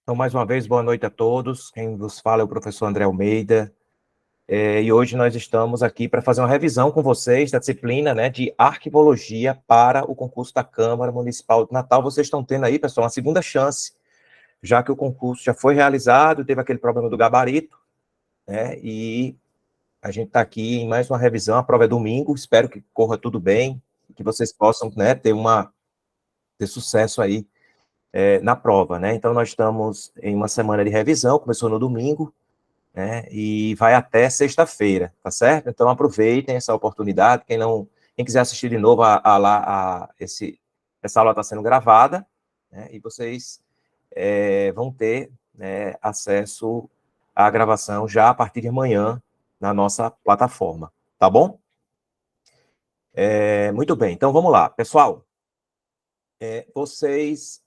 Então, mais uma vez, boa noite a todos. Quem vos fala é o professor André Almeida. E hoje nós estamos aqui para fazer uma revisão com vocês da disciplina, né, de arquivologia para o concurso da Câmara Municipal de Natal. Vocês estão tendo aí, pessoal, uma segunda chance, já que o concurso já foi realizado, teve aquele problema do gabarito, né, e a gente está aqui em mais uma revisão. A prova é domingo, espero que corra tudo bem, que vocês possam, né, ter sucesso aí na prova, né? Então, nós estamos em uma semana de revisão, começou no domingo, né? E vai até sexta-feira, tá certo? Então, aproveitem essa oportunidade. Quem quiser assistir de novo essa aula está sendo gravada, né? E vocês vão ter, né, acesso à gravação já a partir de amanhã na nossa plataforma, tá bom? Muito bem, então vamos lá. Pessoal, vocês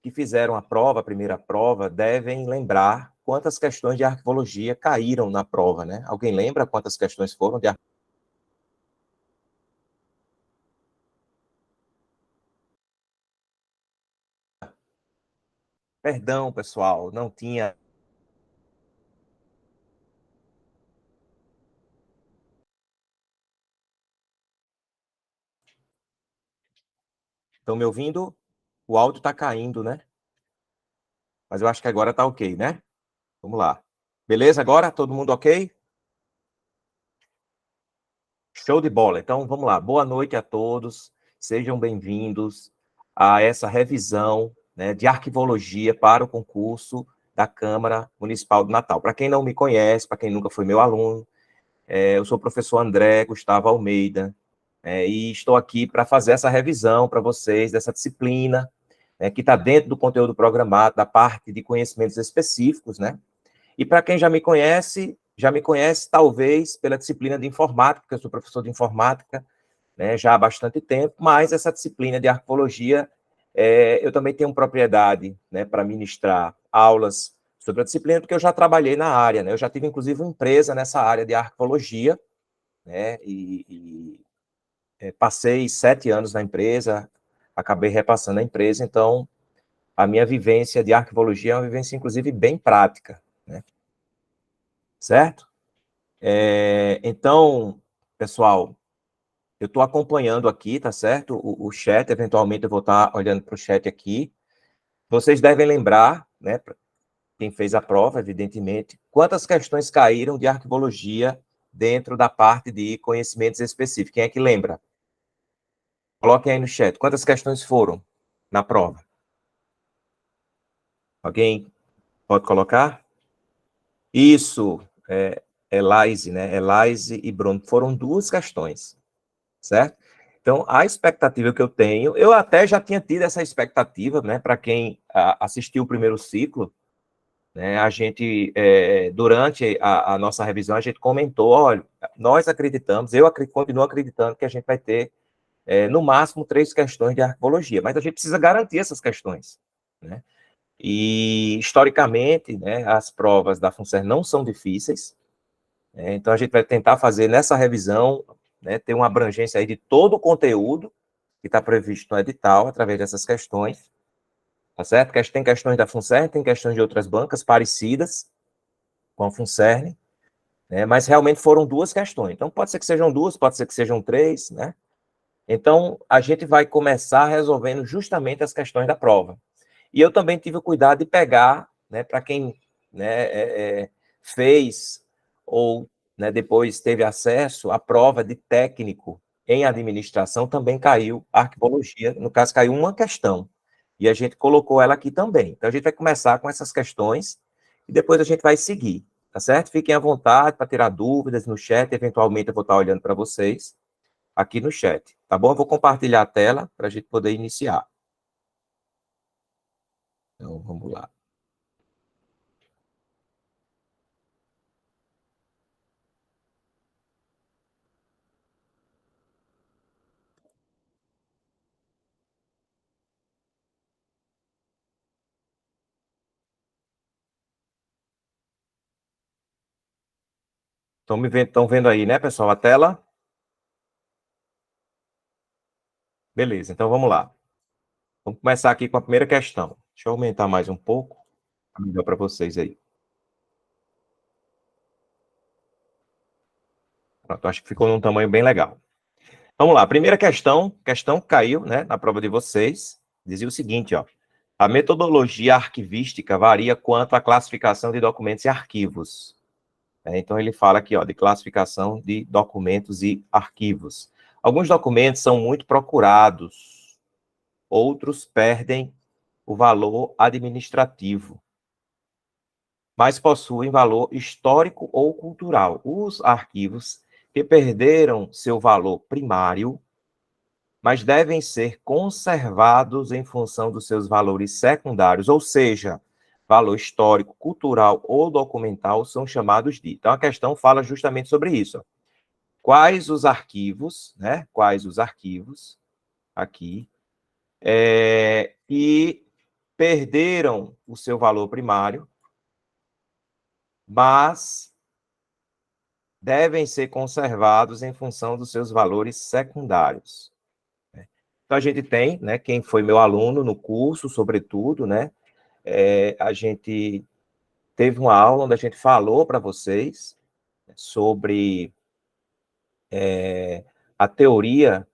que fizeram a prova, a primeira prova, devem lembrar quantas questões de arquivologia caíram na prova, né? Alguém lembra quantas questões foram de arquivologia? Perdão, pessoal, não tinha. Estão me ouvindo? O áudio está caindo, né? Mas eu acho que agora está ok, né? Vamos lá. Beleza agora? Todo mundo ok? Show de bola. Então, vamos lá. Boa noite a todos. Sejam bem-vindos a essa revisão, né, de arquivologia para o concurso da Câmara Municipal de Natal. Para quem não me conhece, para quem nunca foi meu aluno, eu sou o professor André Gustavo Almeida, e estou aqui para fazer essa revisão para vocês dessa disciplina, né, que está dentro do conteúdo programado, da parte de conhecimentos específicos, né? E para quem já me conhece talvez pela disciplina de informática, porque eu sou professor de informática, né, já há bastante tempo, mas essa disciplina de arquivologia, eu também tenho propriedade, né, para ministrar aulas sobre a disciplina, porque eu já trabalhei na área, né? Eu já tive, inclusive, uma empresa nessa área de arquivologia, né? Passei 7 anos na empresa, acabei repassando a empresa, então a minha vivência de arquivologia é uma vivência, inclusive, bem prática, né? Certo? Então, pessoal, eu estou acompanhando aqui, tá certo? O chat, eventualmente eu vou estar olhando para o chat aqui. Vocês devem lembrar, né, quem fez a prova, evidentemente, quantas questões caíram de arquivologia dentro da parte de conhecimentos específicos. Quem é que lembra? Coloquem aí no chat. Quantas questões foram na prova? Alguém pode colocar? Isso, Elise, né? Elise e Bruno. Foram 2 questões, certo? Então, a expectativa que eu tenho, eu até já tinha tido essa expectativa, né? Para quem assistiu o primeiro ciclo, né? A gente, durante a nossa revisão, a gente comentou, olha, nós acreditamos, continuo acreditando que a gente vai ter, no máximo, 3 questões de arquivologia, mas a gente precisa garantir essas questões, né? E, historicamente, né, as provas da FUNSER não são difíceis, né? Então a gente vai tentar fazer nessa revisão, né, ter uma abrangência aí de todo o conteúdo que está previsto no edital, através dessas questões, tá certo? Tem questões da FUNSER, tem questões de outras bancas parecidas com a FUNSERN, né, mas realmente foram 2 questões. Então pode ser que sejam 2, pode ser que sejam 3, né? Então a gente vai começar resolvendo justamente as questões da prova. E eu também tive o cuidado de pegar, né, para quem, né, fez ou, né, depois teve acesso à prova de técnico em administração, também caiu a arquivologia, no caso caiu uma questão, e a gente colocou ela aqui também. Então a gente vai começar com essas questões e depois a gente vai seguir, tá certo? Fiquem à vontade para tirar dúvidas no chat, eventualmente eu vou estar olhando para vocês aqui no chat, tá bom? Eu vou compartilhar a tela para a gente poder iniciar. Então, vamos lá. Estão vendo aí, né, pessoal, a tela? Beleza, então vamos lá. Vamos começar aqui com a primeira questão. Deixa eu aumentar mais um pouco. melhor para vocês aí. Pronto, acho que ficou num tamanho bem legal. Vamos lá, primeira questão que caiu, né, na prova de vocês, dizia o seguinte, ó. A metodologia arquivística varia quanto à classificação de documentos e arquivos. Então, ele fala aqui, ó, de classificação de documentos e arquivos. Alguns documentos são muito procurados, outros perdem o valor administrativo, mas possuem valor histórico ou cultural. Os arquivos que perderam seu valor primário, mas devem ser conservados em função dos seus valores secundários, ou seja, valor histórico, cultural ou documental, são chamados de. Então, a questão fala justamente sobre isso. Quais os arquivos, né? Quais os arquivos, aqui, que perderam o seu valor primário, mas devem ser conservados em função dos seus valores secundários. Então, a gente tem, né, quem foi meu aluno no curso, sobretudo, né, a gente teve uma aula onde a gente falou para vocês sobre a teoria,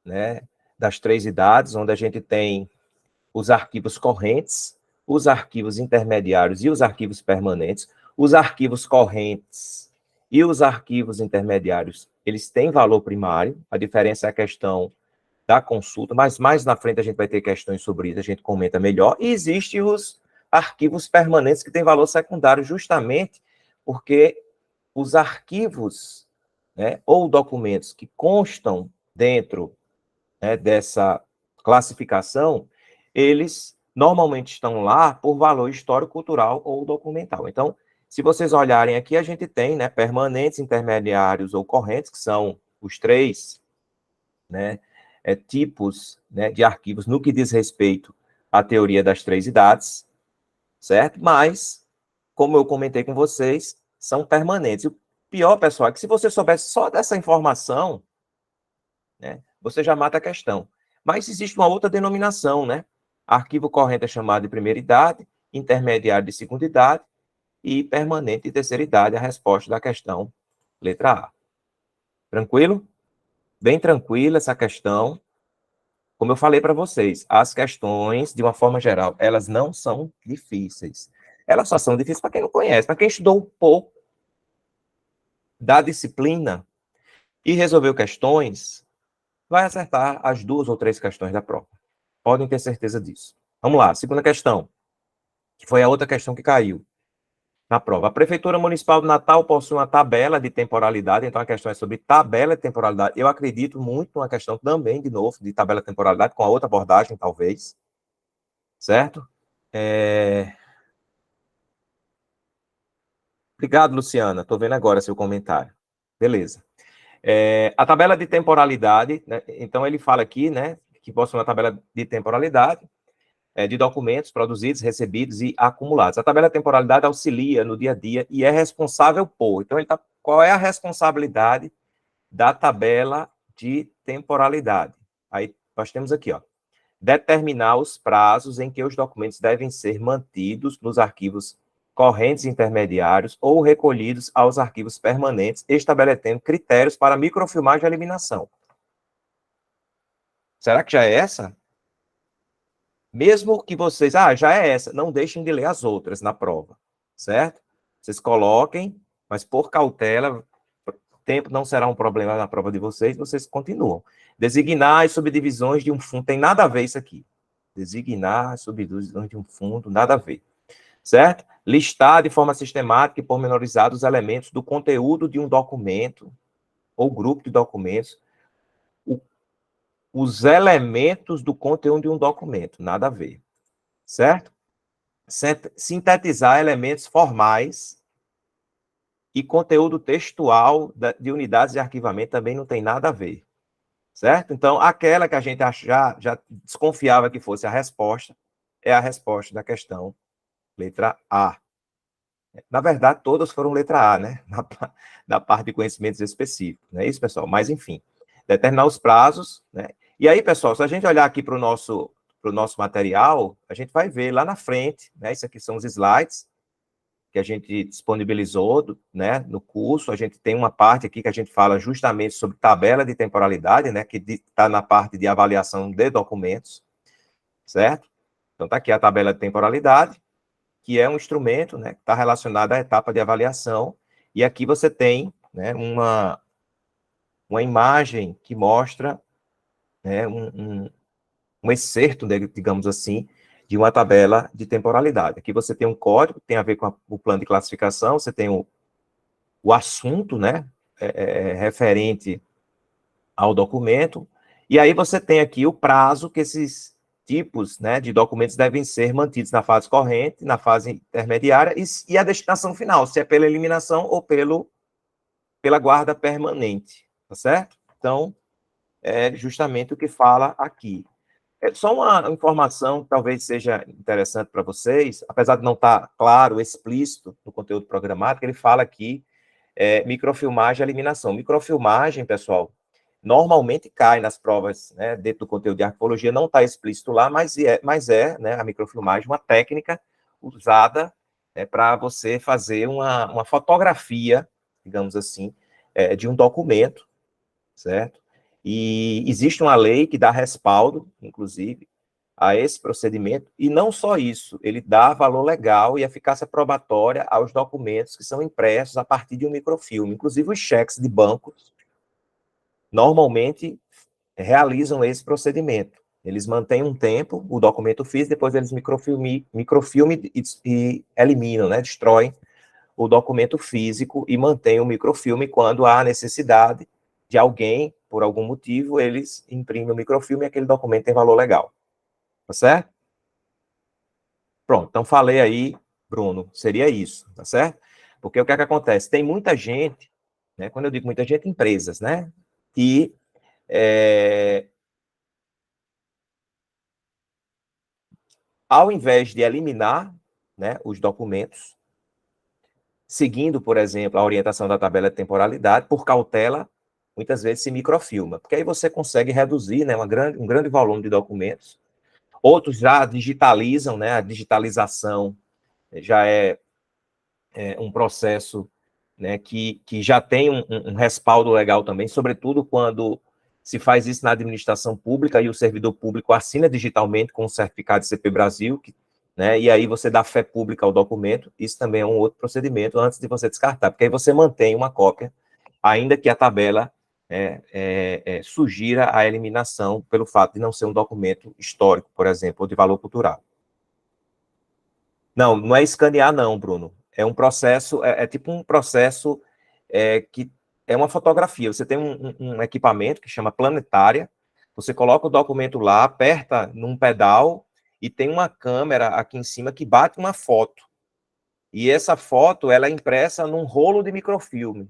né, das 3 idades, onde a gente tem os arquivos correntes, os arquivos intermediários e os arquivos permanentes. Os arquivos correntes e os arquivos intermediários, eles têm valor primário, a diferença é a questão da consulta, mas mais na frente a gente vai ter questões sobre isso, a gente comenta melhor. E existem os arquivos permanentes que têm valor secundário, justamente porque os arquivos, né, ou documentos que constam dentro, né, dessa classificação, eles normalmente estão lá por valor histórico, cultural ou documental. Então, se vocês olharem aqui, a gente tem, né, permanentes, intermediários ou correntes, que são os 3, né, tipos, né, de arquivos no que diz respeito à teoria das 3 idades, certo? Mas, como eu comentei com vocês, são permanentes. E o pior, pessoal, é que se você soubesse só dessa informação, né, você já mata a questão. Mas existe uma outra denominação, né? Arquivo corrente é chamado de primeira idade, intermediário de segunda idade e permanente de terceira idade, a resposta da questão, letra A. Tranquilo? Bem tranquila essa questão. Como eu falei para vocês, as questões, de uma forma geral, elas não são difíceis. Elas só são difíceis para quem não conhece, para quem estudou um pouco da disciplina e resolveu questões, vai acertar as 2 ou 3 questões da prova. Podem ter certeza disso. Vamos lá, segunda questão, que foi a outra questão que caiu na prova. A Prefeitura Municipal de Natal possui uma tabela de temporalidade, então a questão é sobre tabela de temporalidade. Eu acredito muito numa questão também, de novo, de tabela de temporalidade, com a outra abordagem, talvez. Certo? Obrigado, Luciana. Estou vendo agora seu comentário. Beleza. A tabela de temporalidade, né, então ele fala aqui, né, que possui uma tabela de temporalidade de documentos produzidos, recebidos e acumulados. A tabela de temporalidade auxilia no dia a dia e é responsável por. Então, qual é a responsabilidade da tabela de temporalidade? Aí nós temos aqui, ó, determinar os prazos em que os documentos devem ser mantidos nos arquivos correntes intermediários ou recolhidos aos arquivos permanentes, estabelecendo critérios para microfilmagem e eliminação. Será que já é essa? Mesmo que vocês, já é essa, não deixem de ler as outras na prova, certo? Vocês coloquem, mas por cautela, tempo não será um problema na prova de vocês continuam. Designar as subdivisões de um fundo, tem nada a ver isso aqui. Designar as subdivisões de um fundo, nada a ver. Certo? Listar de forma sistemática e pormenorizada os elementos do conteúdo de um documento ou grupo de documentos. Os elementos do conteúdo de um documento, nada a ver. Certo? Sintetizar elementos formais e conteúdo textual de unidades de arquivamento também não tem nada a ver. Certo? Então, aquela que a gente já desconfiava que fosse a resposta, é a resposta da questão letra A. Na verdade, todas foram letra A, né? Na parte de conhecimentos específicos, não é isso, pessoal? Mas, enfim, determinar os prazos, né? E aí, pessoal, se a gente olhar aqui para o nosso para o nosso material, a gente vai ver lá na frente, né? Isso aqui são os slides que a gente disponibilizou, né, no curso. A gente tem uma parte aqui que a gente fala justamente sobre tabela de temporalidade, né, que está na parte de avaliação de documentos, certo? Então, está aqui a tabela de temporalidade, que é um instrumento, né, que está relacionado à etapa de avaliação, e aqui você tem, né, uma imagem que mostra, né, um excerto, digamos assim, de uma tabela de temporalidade. Aqui você tem um código que tem a ver com o plano de classificação, você tem o assunto, né, referente ao documento, e aí você tem aqui o prazo que esses tipos, né, de documentos devem ser mantidos na fase corrente, na fase intermediária, e a destinação final, se é pela eliminação ou pela guarda permanente, tá certo? Então, é justamente o que fala aqui. É só uma informação que talvez seja interessante para vocês, apesar de não estar claro, explícito no conteúdo programático, ele fala aqui microfilmagem e eliminação. Microfilmagem, pessoal, normalmente cai nas provas, né, dentro do conteúdo de arqueologia, não está explícito lá, mas né, a microfilmagem uma técnica usada, né, para você fazer uma fotografia, digamos assim, de um documento, certo? E existe uma lei que dá respaldo, inclusive, a esse procedimento, e não só isso, ele dá valor legal e eficácia probatória aos documentos que são impressos a partir de um microfilme. Inclusive, os cheques de bancos normalmente realizam esse procedimento. Eles mantêm um tempo o documento físico, depois eles microfilmem e eliminam, né, destroem o documento físico e mantêm o microfilme quando há necessidade de alguém, por algum motivo, eles imprimem o microfilme e aquele documento tem valor legal. Tá certo? Pronto, então falei aí, Bruno, seria isso, tá certo? Porque o que é que acontece? Tem muita gente, né, quando eu digo muita gente, empresas, né, que ao invés de eliminar, né, os documentos, seguindo, por exemplo, a orientação da tabela de temporalidade, por cautela, muitas vezes se microfilma, porque aí você consegue reduzir, né, um grande volume de documentos. Outros já digitalizam, né, a digitalização já é um processo, né, que já tem um respaldo legal também, sobretudo quando se faz isso na administração pública e o servidor público assina digitalmente com o certificado de CP Brasil, né, e aí você dá fé pública ao documento. Isso também é um outro procedimento antes de você descartar, porque aí você mantém uma cópia, ainda que a tabela sugira a eliminação pelo fato de não ser um documento histórico, por exemplo, ou de valor cultural. Não, não é escanear, não, Bruno. É um processo, tipo um processo que é uma fotografia. Você tem um equipamento que chama planetária, você coloca o documento lá, aperta num pedal e tem uma câmera aqui em cima que bate uma foto. E essa foto, ela é impressa num rolo de microfilme,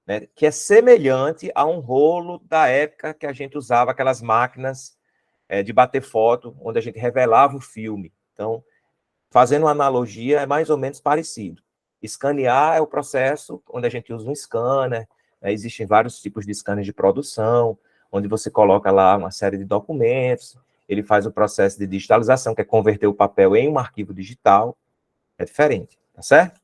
né, que é semelhante a um rolo da época que a gente usava aquelas máquinas de bater foto, onde a gente revelava o filme. Então, fazendo uma analogia, é mais ou menos parecido. Escanear é o processo onde a gente usa um scanner, né, existem vários tipos de scanner de produção, onde você coloca lá uma série de documentos, ele faz o processo de digitalização, que é converter o papel em um arquivo digital, é diferente, tá certo?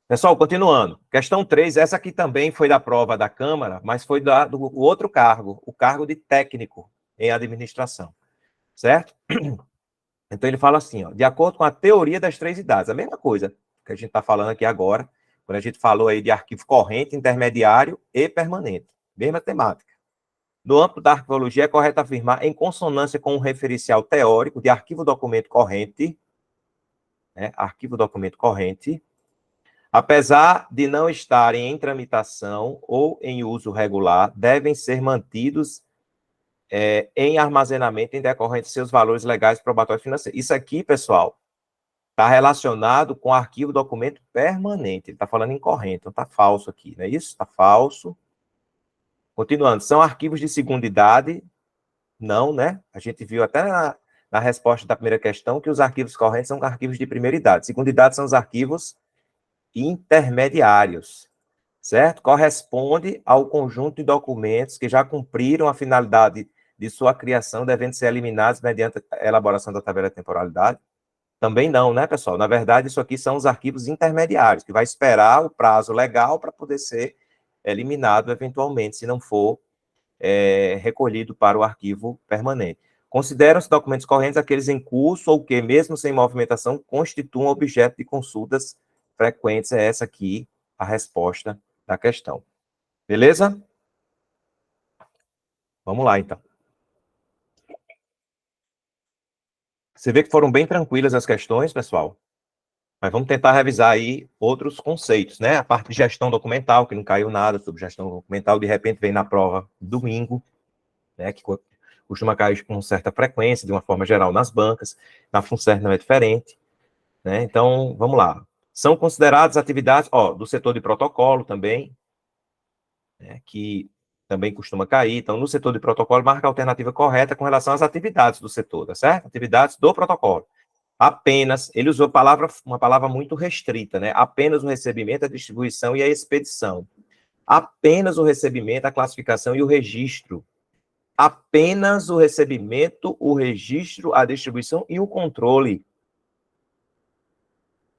Pessoal, continuando. Questão 3, essa aqui também foi da prova da Câmara, mas foi do outro cargo, o cargo de técnico em administração, certo? Então, ele fala assim, ó, de acordo com a teoria das três idades, a mesma coisa que a gente está falando aqui agora, quando a gente falou aí de arquivo corrente, intermediário e permanente, mesma temática. No âmbito da arqueologia, é correto afirmar, em consonância com o referencial teórico de arquivo documento corrente, né, arquivo documento corrente, apesar de não estarem em tramitação ou em uso regular, devem ser mantidos em armazenamento em decorrência de seus valores legais, probatórios financeiros. Isso aqui, pessoal, está relacionado com arquivo documento permanente. Ele está falando em corrente, então está falso aqui, não é isso? Está falso. Continuando, são arquivos de segunda idade? Não, né? A gente viu até na resposta da primeira questão que os arquivos correntes são arquivos de primeira idade. Segunda idade são os arquivos intermediários, certo? Corresponde ao conjunto de documentos que já cumpriram a finalidade de sua criação devendo ser eliminados mediante a elaboração da tabela de temporalidade? Também não, né, pessoal? Na verdade, isso aqui são os arquivos intermediários, que vai esperar o prazo legal para poder ser eliminado eventualmente, se não for recolhido para o arquivo permanente. Consideram-se documentos correntes aqueles em curso ou que, mesmo sem movimentação, constituam objeto de consultas frequentes. É essa aqui a resposta da questão. Beleza? Vamos lá, então. Você vê que foram bem tranquilas as questões, pessoal? Mas vamos tentar revisar aí outros conceitos, né? A parte de gestão documental, que não caiu nada sobre gestão documental, de repente vem na prova domingo, né? Que costuma cair com certa frequência, de uma forma geral, nas bancas. Na FUNCERN não é diferente, né? Então, vamos lá. São consideradas atividades, do setor de protocolo também, né? Que também costuma cair. Então, no setor de protocolo, marca a alternativa correta com relação às atividades do setor, tá certo? Atividades do protocolo. Apenas, ele usou uma palavra muito restrita, né? Apenas o recebimento, a distribuição e a expedição. Apenas o recebimento, a classificação e o registro. Apenas o recebimento, o registro, a distribuição e o controle.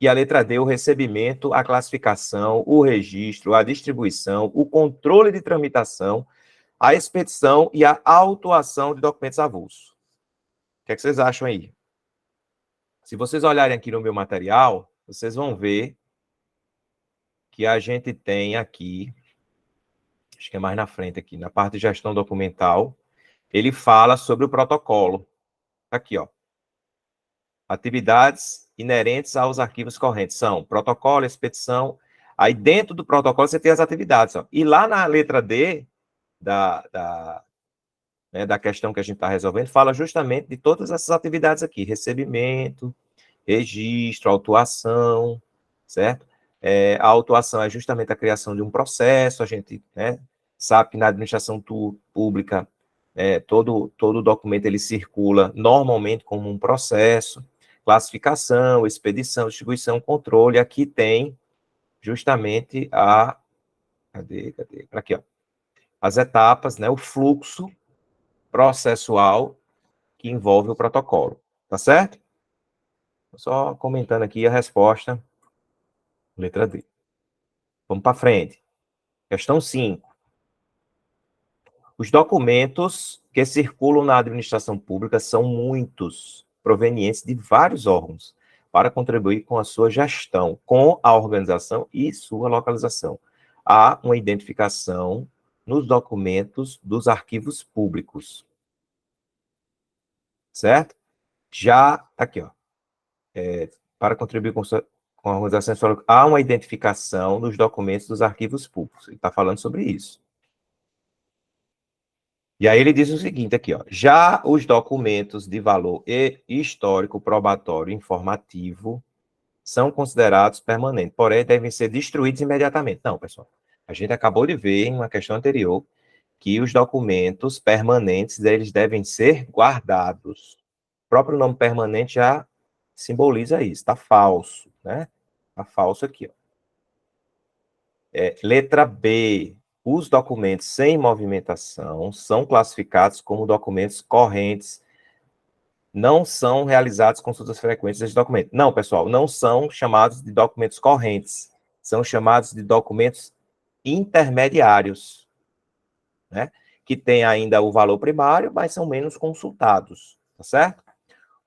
E a letra D, o recebimento, a classificação, o registro, a distribuição, o controle de tramitação, a expedição e a autuação de documentos avulsos. O que é que vocês acham aí? Se vocês olharem aqui no meu material, vocês vão ver que a gente tem aqui, acho que é mais na frente aqui, na parte de gestão documental, ele fala sobre o protocolo. Aqui, ó. Atividades inerentes aos arquivos correntes são protocolo, expedição. Aí dentro do protocolo você tem as atividades, ó. E lá na letra D da questão que a gente está resolvendo, fala justamente de todas essas atividades aqui: recebimento, registro, autuação, certo? A autuação é justamente a criação de um processo. A gente, né, sabe que na administração pública todo documento ele circula normalmente como um processo. Classificação, expedição, distribuição, controle. Aqui tem justamente cadê? Aqui, ó. As etapas, né, o fluxo processual que envolve o protocolo. Tá certo? Só comentando aqui a resposta, letra D. Vamos para frente. Questão 5. Os documentos que circulam na administração pública são muitos, provenientes de vários órgãos, para contribuir com a sua gestão, com a organização e sua localização. Há uma identificação nos documentos dos arquivos públicos. Certo? Já, aqui, ó. Para contribuir com a organização, há uma identificação nos documentos dos arquivos públicos. Ele está falando sobre isso. E aí ele diz o seguinte aqui, ó: já os documentos de valor histórico, probatório, informativo são considerados permanentes, porém devem ser destruídos imediatamente. Não, pessoal, a gente acabou de ver em uma questão anterior que os documentos permanentes, eles devem ser guardados. O próprio nome permanente já simboliza isso, está falso, né? Está falso aqui, ó. Letra B. Os documentos sem movimentação são classificados como documentos correntes. Não são realizadas consultas frequentes desses documentos. Não, pessoal, não são chamados de documentos correntes. São chamados de documentos intermediários, né? Que têm ainda o valor primário, mas são menos consultados, tá certo?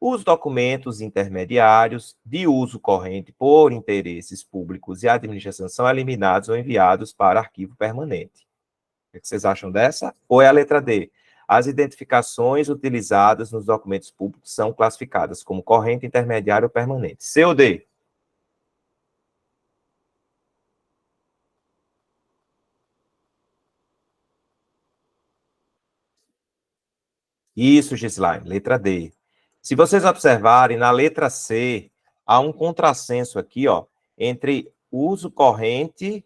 Os documentos intermediários de uso corrente por interesses públicos e administração são eliminados ou enviados para arquivo permanente. O que vocês acham dessa? Ou é a letra D? As identificações utilizadas nos documentos públicos são classificadas como corrente, intermediário ou permanente. C ou D? Isso, Gislaine, letra D. Se vocês observarem, na letra C, há um contrassenso aqui, ó, entre uso corrente,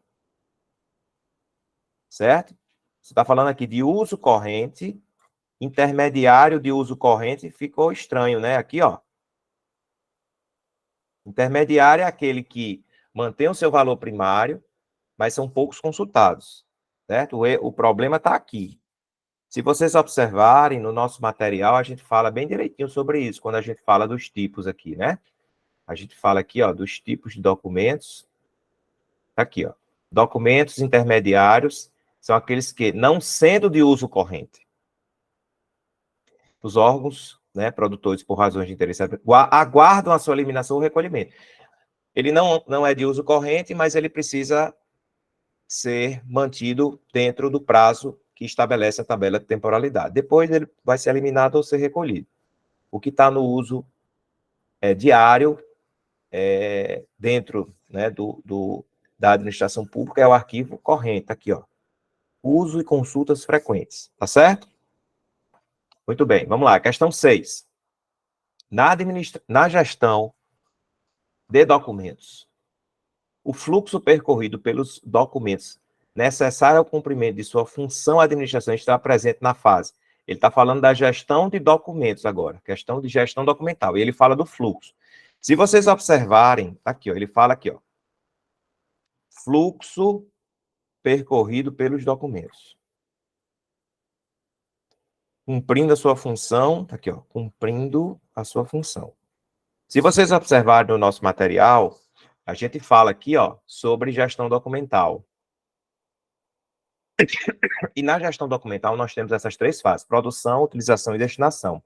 certo? Você está falando aqui de uso corrente, intermediário de uso corrente, ficou estranho, né? Aqui, ó. Intermediário é aquele que mantém o seu valor primário, mas são poucos consultados, certo? O problema está aqui, Se vocês observarem, no nosso material, a gente fala bem direitinho sobre isso, quando a gente fala dos tipos aqui, né? A gente fala aqui, ó, dos tipos de documentos. Aqui, ó. Documentos intermediários são aqueles que, não sendo de uso corrente, os órgãos, né, produtores por razões de interesse, aguardam a sua eliminação ou recolhimento. Ele não é de uso corrente, mas ele precisa ser mantido dentro do prazo que estabelece a tabela de temporalidade. Depois ele vai ser eliminado ou ser recolhido. O que está no uso diário, dentro, né, da administração pública, é o arquivo corrente, aqui, ó. Uso e consultas frequentes, tá certo? Muito bem, vamos lá, questão 6. Na gestão de documentos, o fluxo percorrido pelos documentos necessário ao cumprimento de sua função administrativa está presente na fase. Ele está falando da gestão de documentos agora, questão de gestão documental, e ele fala do fluxo. Se vocês observarem, aqui, ó, ele fala aqui, ó, fluxo percorrido pelos documentos. Cumprindo a sua função, tá aqui, ó, cumprindo a sua função. Se vocês observarem no nosso material, a gente fala aqui, ó, sobre gestão documental. E na gestão documental nós temos essas 3 fases: produção, utilização e destinação.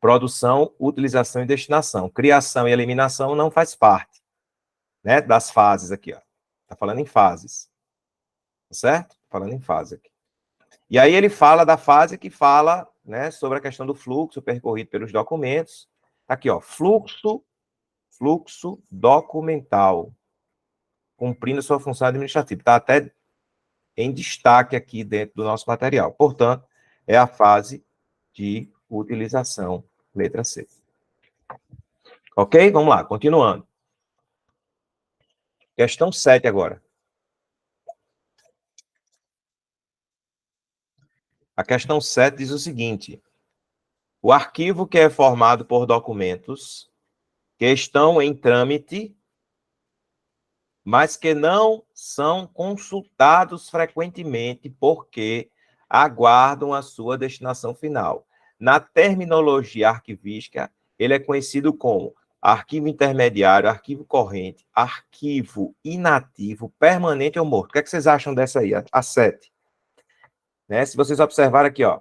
Produção, utilização e destinação. Criação e eliminação não faz parte, né, das fases aqui, ó. Tá falando em fases. Certo? Tá falando em fase aqui. E aí ele fala da fase que fala, né, sobre a questão do fluxo percorrido pelos documentos. Aqui, ó, fluxo documental, cumprindo sua função administrativa. Está até em destaque aqui dentro do nosso material. Portanto, é a fase de utilização, letra C. Ok? Vamos lá, continuando. Questão 7 agora. A questão 7 diz o seguinte: o arquivo que é formado por documentos que estão em trâmite, mas que não são consultados frequentemente porque aguardam a sua destinação final. Na terminologia arquivística, ele é conhecido como arquivo intermediário, arquivo corrente, arquivo inativo, permanente ou morto. O que é que vocês acham dessa aí, a 7? Né? Se vocês observarem aqui, ó,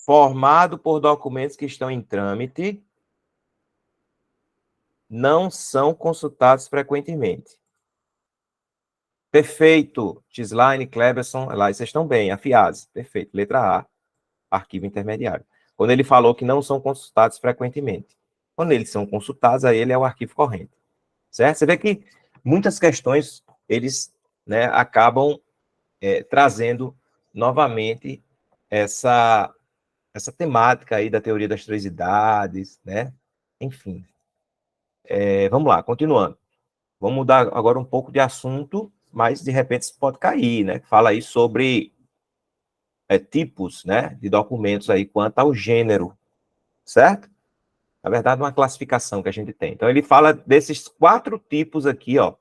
formado por documentos que estão em trâmite, não são consultados frequentemente. Perfeito. Gislaine, Cleberson, lá, vocês estão bem. A FIAS, perfeito. Letra A, arquivo intermediário. Quando ele falou que não são consultados frequentemente. Quando eles são consultados, aí ele é o arquivo corrente. Certo? Você vê que muitas questões, eles, né, acabam trazendo novamente essa temática aí da teoria das 3 idades, né? Enfim. Vamos lá, continuando. Vamos mudar agora um pouco de assunto, mas de repente isso pode cair, né? Fala aí sobre tipos, né, de documentos aí quanto ao gênero, certo? Na verdade, uma classificação que a gente tem. Então, ele fala desses 4 tipos aqui, ó,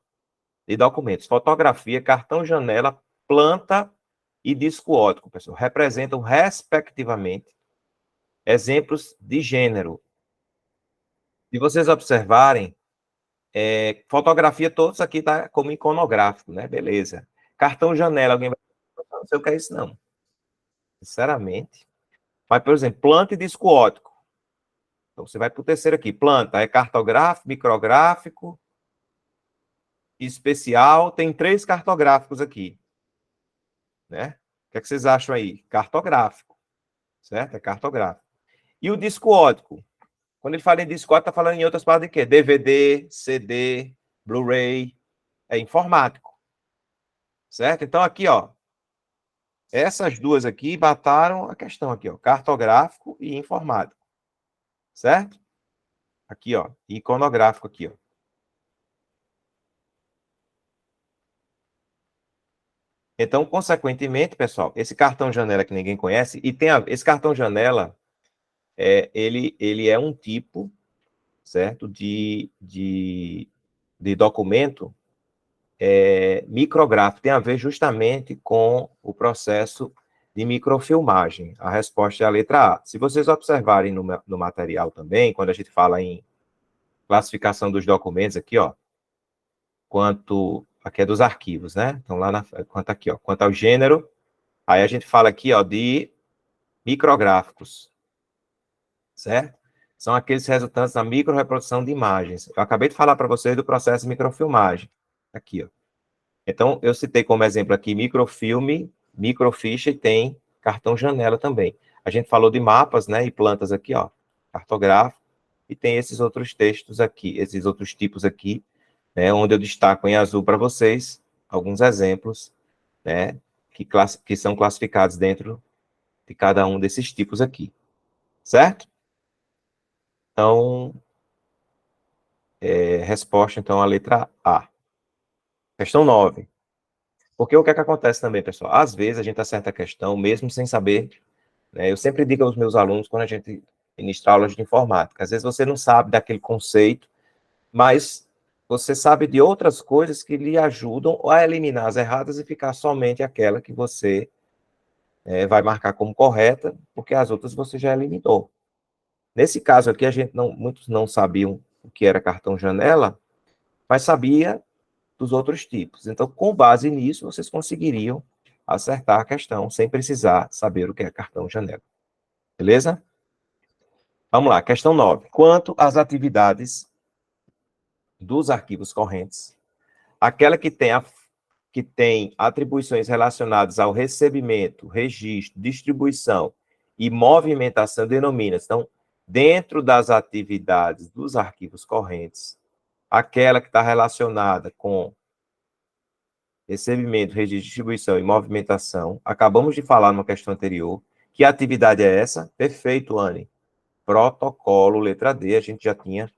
de documentos: fotografia, cartão janela, planta e disco óptico, pessoal. Representam, respectivamente, exemplos de gênero. Se vocês observarem, fotografia, todos aqui tá como iconográfico, né? Beleza. Cartão janela, alguém vai... Não sei o que é isso, não. Sinceramente. Mas, por exemplo, planta e disco óptico. Então, você vai para o terceiro aqui. Planta é cartográfico, micrográfico, especial. Tem 3 cartográficos aqui. Né? O que é que vocês acham aí? Cartográfico. Certo? É cartográfico. E o disco óptico? Quando ele fala em disco óptico, está falando em outras palavras de quê? DVD, CD, Blu-ray. É informático. Certo? Então, aqui, ó. Essas duas aqui mataram a questão aqui, ó. Cartográfico e informático. Certo? Aqui, ó. Iconográfico aqui, ó. Então, consequentemente, pessoal, esse cartão janela que ninguém conhece, e esse cartão janela, ele é um tipo, certo, de documento micrográfico, tem a ver justamente com o processo de microfilmagem? A resposta é a letra A. Se vocês observarem no material também, quando a gente fala em classificação dos documentos aqui, ó, aqui é dos arquivos, né? Então, quanto ao gênero, aí a gente fala aqui, ó, de micrográficos, certo? São aqueles resultantes da microreprodução de imagens. Eu acabei de falar para vocês do processo de microfilmagem. Aqui, ó. Então, eu citei como exemplo aqui microfilme, microficha e tem cartão janela também. A gente falou de mapas, né, e plantas aqui, ó, cartográfico, e tem esses outros textos aqui, esses outros tipos aqui, né, onde eu destaco em azul para vocês alguns exemplos, né, que são classificados dentro de cada um desses tipos aqui, certo? Então, resposta, então, a letra A. Questão 9. Porque o que é que acontece também, pessoal? Às vezes a gente acerta a questão, mesmo sem saber, né? Eu sempre digo aos meus alunos, quando a gente ministra aulas de informática, às vezes você não sabe daquele conceito, mas você sabe de outras coisas que lhe ajudam a eliminar as erradas e ficar somente aquela que você vai marcar como correta, porque as outras você já eliminou. Nesse caso aqui, muitos não sabiam o que era cartão janela, mas sabia dos outros tipos. Então, com base nisso, vocês conseguiriam acertar a questão sem precisar saber o que é cartão janela. Beleza? Vamos lá, questão 9. Quanto às atividades dos arquivos correntes, aquela que tem atribuições relacionadas ao recebimento, registro, distribuição e movimentação denomina-se. Então, dentro das atividades dos arquivos correntes, aquela que está relacionada com recebimento, registro, distribuição e movimentação. Acabamos de falar numa questão anterior. Que atividade é essa? Perfeito, Anne. Protocolo, letra D, a gente já tinha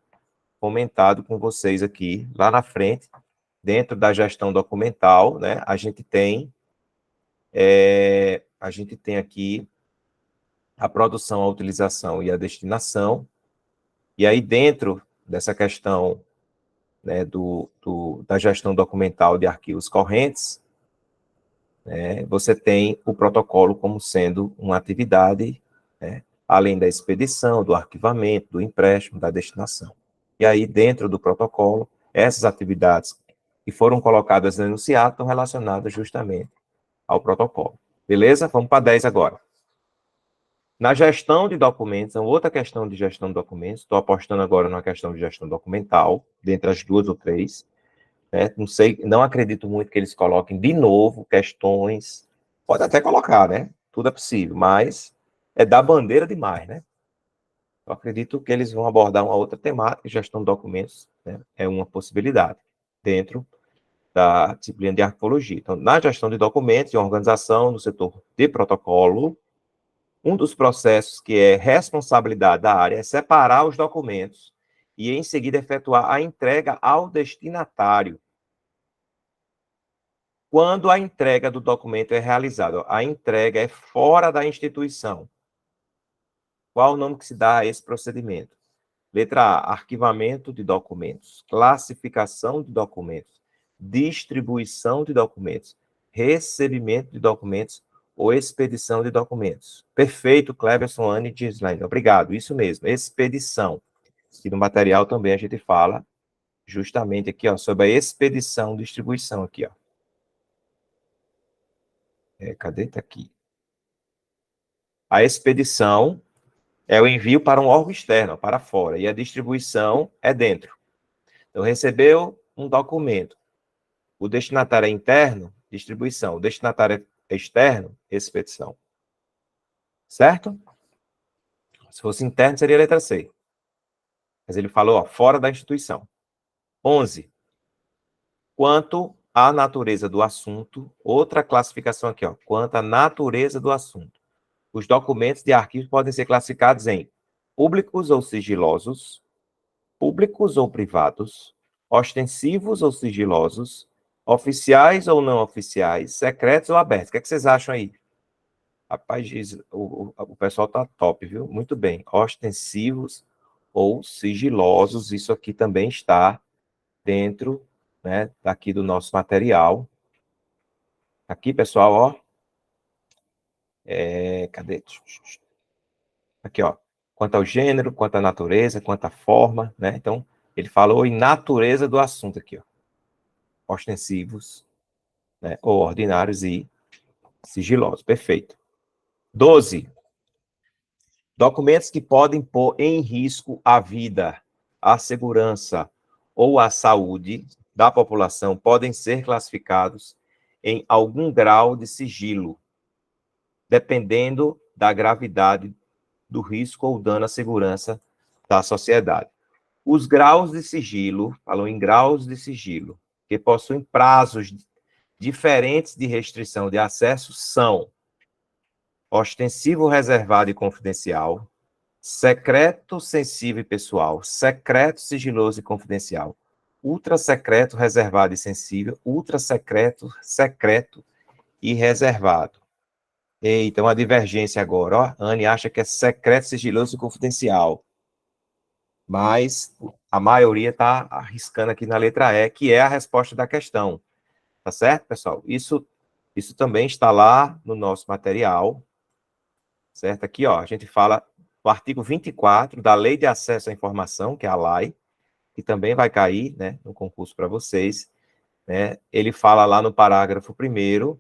comentado com vocês aqui, lá na frente, dentro da gestão documental, né? A gente tem aqui a produção, a utilização e a destinação. E aí, dentro dessa questão, né, da gestão documental de arquivos correntes, você tem o protocolo como sendo uma atividade, né, além da expedição, do arquivamento, do empréstimo, da destinação. E aí, dentro do protocolo, essas atividades que foram colocadas no enunciado estão relacionadas justamente ao protocolo. Beleza? Vamos para 10 agora. Na gestão de documentos, é outra questão de gestão de documentos, estou apostando agora numa questão de gestão documental, dentre as duas ou três. Não sei, não acredito muito que eles coloquem de novo questões. Pode até colocar, né? Tudo é possível, mas é dar bandeira demais, né? Eu acredito que eles vão abordar uma outra temática, gestão de documentos, né? É uma possibilidade dentro da disciplina de arquivologia. Então, na gestão de documentos e organização no setor de protocolo, um dos processos que é responsabilidade da área é separar os documentos e, em seguida, efetuar a entrega ao destinatário. Quando a entrega do documento é realizada, a entrega é fora da instituição. Qual o nome que se dá a esse procedimento? Letra A, arquivamento de documentos, classificação de documentos, distribuição de documentos, recebimento de documentos ou expedição de documentos. Perfeito, Cleberson, Anne e Gislaine. Obrigado, isso mesmo, expedição. E no material também a gente fala justamente aqui, ó, sobre a expedição e distribuição aqui, ó. Cadê? Tá aqui. A expedição é o envio para um órgão externo, para fora, e a distribuição é dentro. Então, recebeu um documento. O destinatário é interno, distribuição. O destinatário é externo, expedição. Certo? Se fosse interno, seria a letra C. Mas ele falou, ó, fora da instituição. 11. Quanto à natureza do assunto, outra classificação aqui, ó, quanto à natureza do assunto. Os documentos de arquivo podem ser classificados em públicos ou sigilosos, públicos ou privados, ostensivos ou sigilosos, oficiais ou não oficiais, secretos ou abertos. O que é que vocês acham aí? Rapaz, o pessoal tá top, viu? Muito bem. Ostensivos ou sigilosos, isso aqui também está dentro, né, daqui do nosso material. Aqui, pessoal, ó, Cadê? Aqui, ó. Quanto ao gênero, quanto à natureza, quanto à forma, né? Então, ele falou em natureza do assunto aqui, ó. Ostensivos, né? Ou ordinários e sigilosos. Perfeito. 12. Documentos que podem pôr em risco a vida, a segurança ou a saúde da população podem ser classificados em algum grau de sigilo, dependendo da gravidade do risco ou dano à segurança da sociedade. Os graus de sigilo, falam em graus de sigilo, que possuem prazos diferentes de restrição de acesso, são ostensivo, reservado e confidencial, secreto, sensível e pessoal, secreto, sigiloso e confidencial, ultra secreto, reservado e sensível, ultra secreto, secreto e reservado. Eita, uma divergência agora, ó. Anne acha que é secreto, sigiloso e confidencial. Mas a maioria está arriscando aqui na letra E, que é a resposta da questão. Tá certo, pessoal? Isso também está lá no nosso material. Certo? Aqui, ó, a gente fala do artigo 24 da Lei de Acesso à Informação, que é a LAI, que também vai cair, né, no concurso para vocês. Né? Ele fala lá no parágrafo 1º,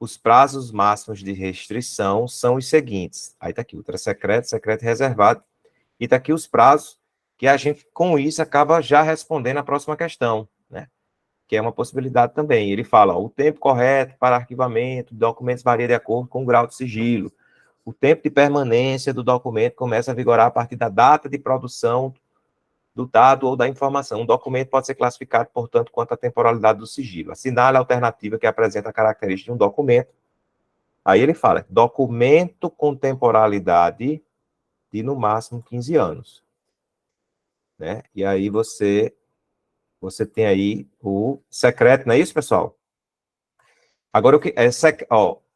os prazos máximos de restrição são os seguintes. Aí está aqui, ultra secreto, secreto e reservado. E está aqui os prazos, que a gente, com isso, acaba já respondendo a próxima questão, né? Que é uma possibilidade também. Ele fala, ó, o tempo correto para arquivamento de documentos varia de acordo com o grau de sigilo. O tempo de permanência do documento começa a vigorar a partir da data de produção do dado ou da informação. Um documento pode ser classificado, portanto, quanto à temporalidade do sigilo. Assinale a alternativa que apresenta a característica de um documento. Aí ele fala, documento com temporalidade de, no máximo, 15 anos. Né? E aí você tem aí o secreto, não é isso, pessoal? Agora, o que é,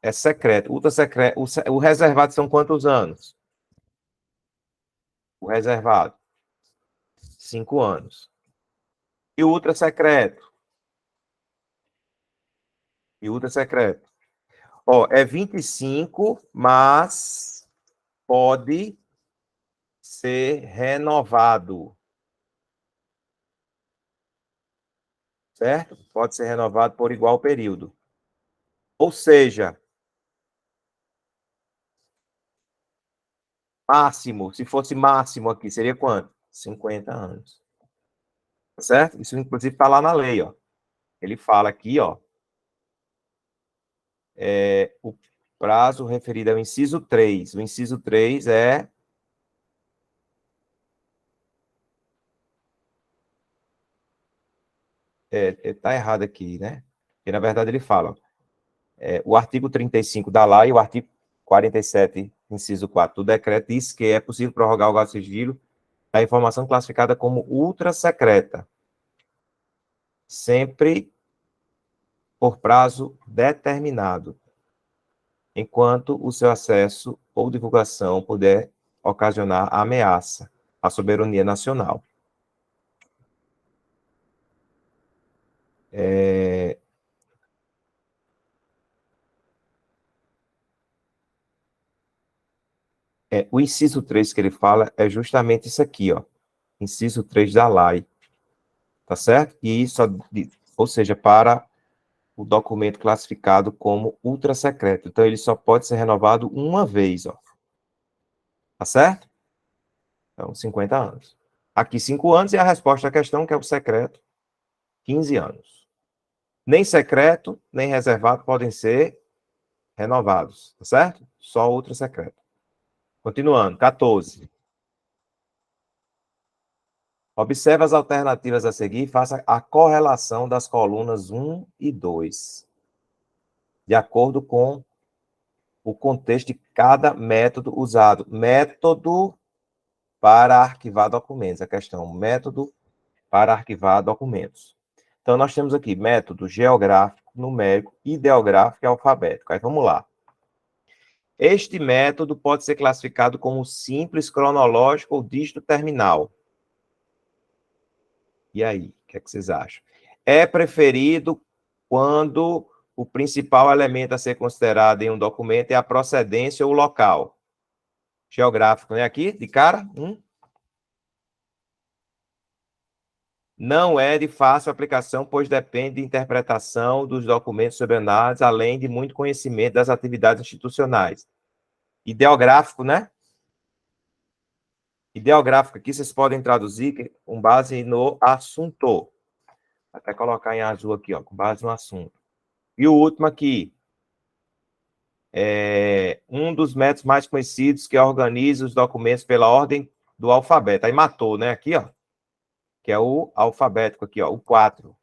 é secreto, ultra secreto, o reservado são quantos anos? O reservado, 5 anos. E o ultra secreto? E o ultra secreto? Ó, é 25, mas pode ser renovado. Certo? Pode ser renovado por igual período. Ou seja, máximo, se fosse máximo aqui, seria quanto? 50 anos. Certo? Isso, inclusive, está lá na lei, ó. Ele fala aqui, ó, o prazo referido ao inciso 3. O inciso 3 é... Está errado aqui, né? Porque, na verdade, ele fala, o artigo 35 da lei e o artigo 47, inciso 4 do decreto diz que é possível prorrogar o grau de sigilo da informação classificada como ultra secreta, sempre por prazo determinado, enquanto o seu acesso ou divulgação puder ocasionar ameaça à soberania nacional. O inciso 3 que ele fala é justamente isso aqui, ó. Inciso 3 da lei. Tá certo? E isso, ou seja, para o documento classificado como ultra secreto. Então, ele só pode ser renovado uma vez, ó. Tá certo? Então, 50 anos. Aqui, 5 anos, e a resposta à questão, que é o secreto, 15 anos. Nem secreto, nem reservado podem ser renovados, tá certo? Só ultra secreto. Continuando, 14. Observe as alternativas a seguir e faça a correlação das colunas 1 e 2, de acordo com o contexto de cada método usado. Método para arquivar documentos. A questão, método para arquivar documentos. Então, nós temos aqui método geográfico, numérico, ideográfico e alfabético. Aí, vamos lá. Este método pode ser classificado como simples, cronológico ou dígito terminal. E aí, o que é que vocês acham? É preferido quando o principal elemento a ser considerado em um documento é a procedência ou local. Geográfico, né? Aqui, de cara. Não é de fácil aplicação, pois depende de interpretação dos documentos sob análise, além de muito conhecimento das atividades institucionais. Ideográfico, né? Ideográfico aqui vocês podem traduzir com base no assunto. Até colocar em azul aqui, ó, com base no assunto. E o último aqui, um dos métodos mais conhecidos que organiza os documentos pela ordem do alfabeto. Aí matou, né? Aqui, ó. Que é o alfabético aqui, ó. O 4.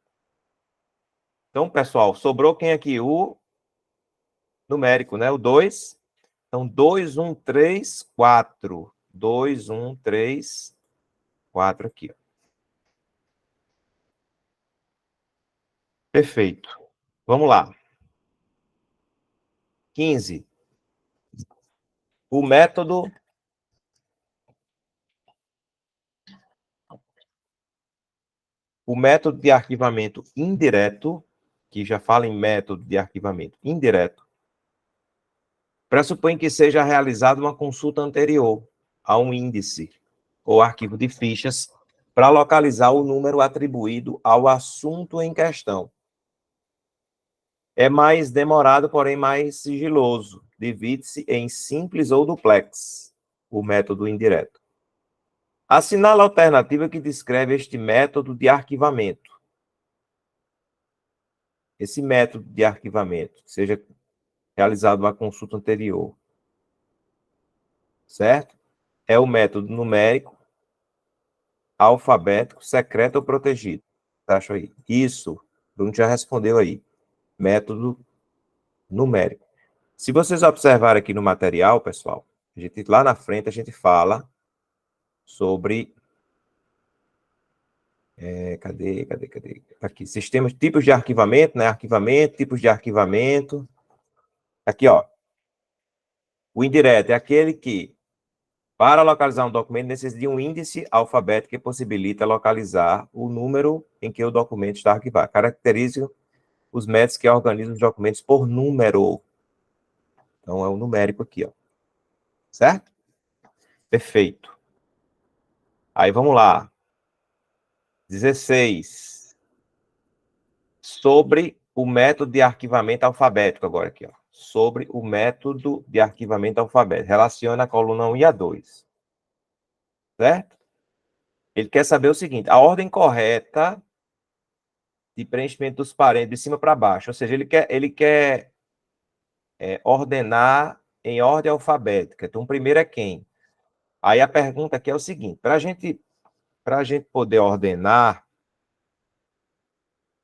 Então, pessoal, sobrou quem aqui? O numérico, né? O 2. Então, 2, 1, 3, 4. 2, 1, 3, 4 aqui, ó. Perfeito. Vamos lá. 15. O método de arquivamento indireto, que já fala em método de arquivamento indireto, pressupõe que seja realizada uma consulta anterior a um índice ou arquivo de fichas para localizar o número atribuído ao assunto em questão. É mais demorado, porém mais sigiloso. Divide-se em simples ou duplex, o método indireto. Assinala a alternativa que descreve este método de arquivamento. Esse método de arquivamento, que seja realizado uma consulta anterior, certo? É o método numérico, alfabético, secreto ou protegido. Acho aí. Isso, Bruno já respondeu aí. Método numérico. Se vocês observarem aqui no material, pessoal, lá na frente a gente fala sobre... cadê? Aqui, sistemas, tipos de arquivamento, né? Arquivamento, tipos de arquivamento. Aqui, ó. O indireto é aquele que, para localizar um documento, necessita de um índice alfabético que possibilita localizar o número em que o documento está arquivado. Caracteriza os métodos que organizam os documentos por número. Então, é o numérico aqui, ó. Certo? Perfeito. Aí, vamos lá. 16. Sobre o método de arquivamento alfabético, agora aqui, ó. Sobre o método de arquivamento alfabético. Relaciona a coluna 1 e a 2. Certo? Ele quer saber o seguinte, a ordem correta de preenchimento dos parênteses de cima para baixo. Ou seja, ele quer ordenar em ordem alfabética. Então, o primeiro é quem? Aí a pergunta aqui é o seguinte, para a gente poder ordenar,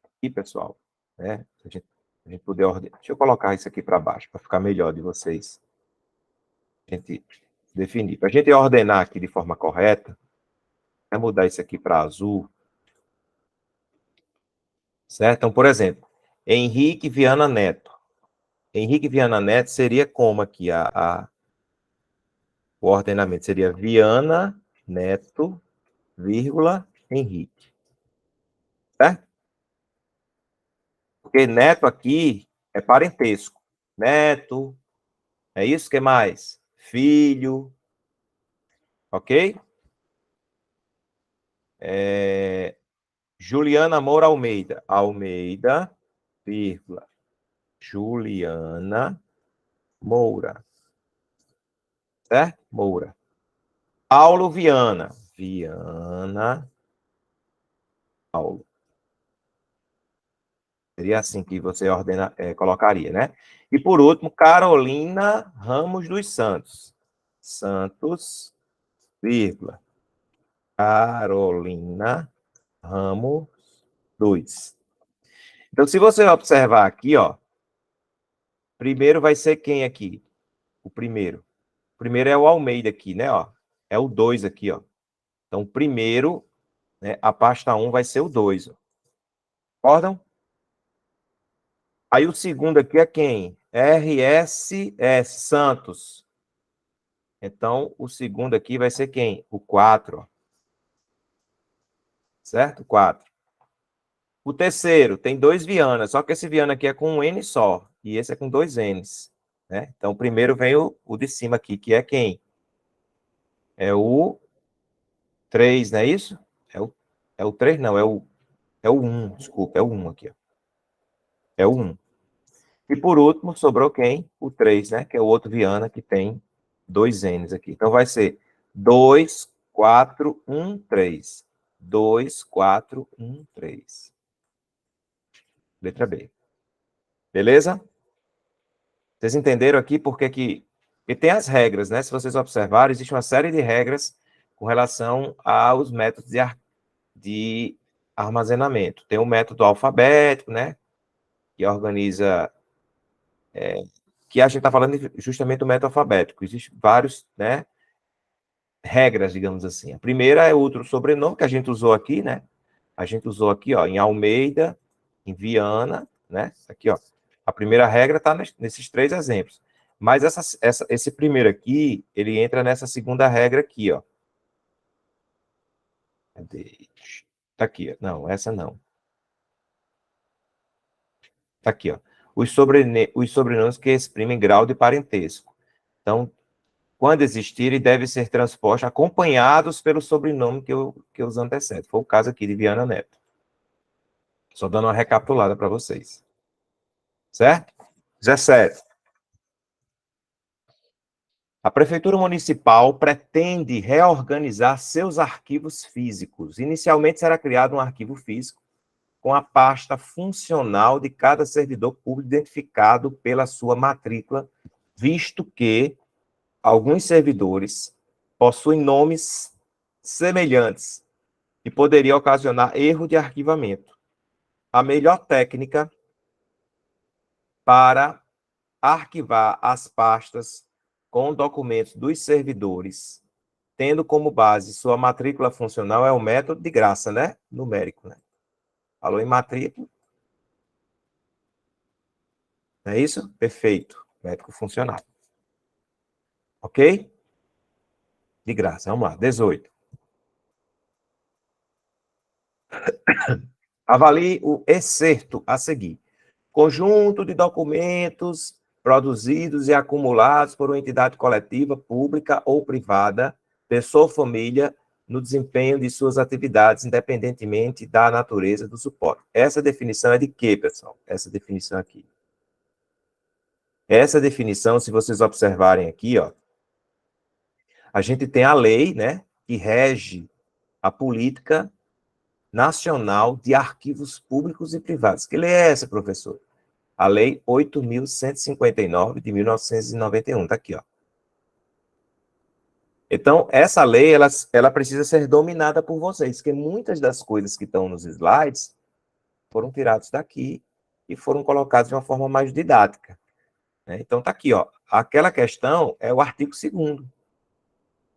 aqui, pessoal, né? A gente poder ordenar. Deixa eu colocar isso aqui para baixo, para ficar melhor de vocês. A gente definir. Para a gente ordenar aqui de forma correta, é mudar isso aqui para azul. Certo? Então, por exemplo, Henrique Viana Neto. Henrique Viana Neto seria como aqui o ordenamento? Seria Viana Neto, vírgula, Henrique. Certo? Porque neto aqui é parentesco. Neto, é isso? Que mais? Filho. Ok? Juliana Moura Almeida. Almeida, vírgula, Juliana Moura. Certo? Moura. Paulo Viana. Viana. Paulo. Seria assim que você colocaria, né? E por último, Carolina Ramos dos Santos. Santos, vírgula. Carolina Ramos dos. Então, se você observar aqui, ó, primeiro vai ser quem aqui? O primeiro. O primeiro é o Almeida aqui, né? Ó. É o 2 aqui, ó. Então, o primeiro, né, a pasta 1 vai ser o 2. Concordam? Aí o segundo aqui é quem? RSS, Santos. Então, o segundo aqui vai ser quem? O 4. Certo? 4. O terceiro tem 2 Vianas, só que esse Viana aqui é com um N só, e esse é com 2 Ns, né? Então, primeiro vem o de cima aqui, que é quem? É o 3, não é isso? É o 3, não, é o 1, desculpa, é o 1 aqui, ó. É o 1. E por último, sobrou quem? O 3, né? Que é o outro Viana que tem 2 Ns aqui. Então vai ser 2, 4, 1, 3. 2, 4, 1, 3. Letra B. Beleza? Vocês entenderam aqui porque que... E tem as regras, né? Se vocês observarem, existe uma série de regras com relação aos métodos de armazenamento. Tem o método alfabético, né? Que organiza... que a gente está falando justamente do método alfabético. Existem vários, né? Regras, digamos assim. A primeira é outro sobrenome que a gente usou aqui, né? A gente usou aqui, ó, em Almeida, em Viana, né? Aqui, ó. A primeira regra está nesses 3 exemplos. Mas esse primeiro aqui, ele entra nessa segunda regra aqui, ó. Cadê? Tá aqui, ó. Não, essa não. Tá aqui, ó. Os sobrenomes que exprimem grau de parentesco. Então, quando existirem, devem ser transpostos acompanhados pelo sobrenome que os antecede. Foi o caso aqui de Viana Neto. Só dando uma recapitulada para vocês. Certo? 17. A Prefeitura Municipal pretende reorganizar seus arquivos físicos. Inicialmente será criado um arquivo físico com a pasta funcional de cada servidor público identificado pela sua matrícula, visto que alguns servidores possuem nomes semelhantes e poderia ocasionar erro de arquivamento. A melhor técnica para arquivar as pastas com documentos dos servidores, tendo como base sua matrícula funcional, é o método de graça, né? Numérico, né? Falou em matrícula. Não é isso? Perfeito. Método funcional. Ok? De graça. Vamos lá. 18. Avalie o excerto a seguir. Conjunto de documentos produzidos e acumulados por uma entidade coletiva, pública ou privada, pessoa ou família, no desempenho de suas atividades, independentemente da natureza do suporte. Essa definição é de quê, pessoal? Essa definição aqui. Essa definição, se vocês observarem aqui, ó, a gente tem a lei, né, que rege a política nacional de arquivos públicos e privados. Que lei é essa, professor? A Lei 8.159, de 1991, está aqui, ó. Então, essa lei, ela precisa ser dominada por vocês, porque muitas das coisas que estão nos slides foram tiradas daqui e foram colocadas de uma forma mais didática, né? Então, está aqui, ó. Aquela questão é o artigo 2º,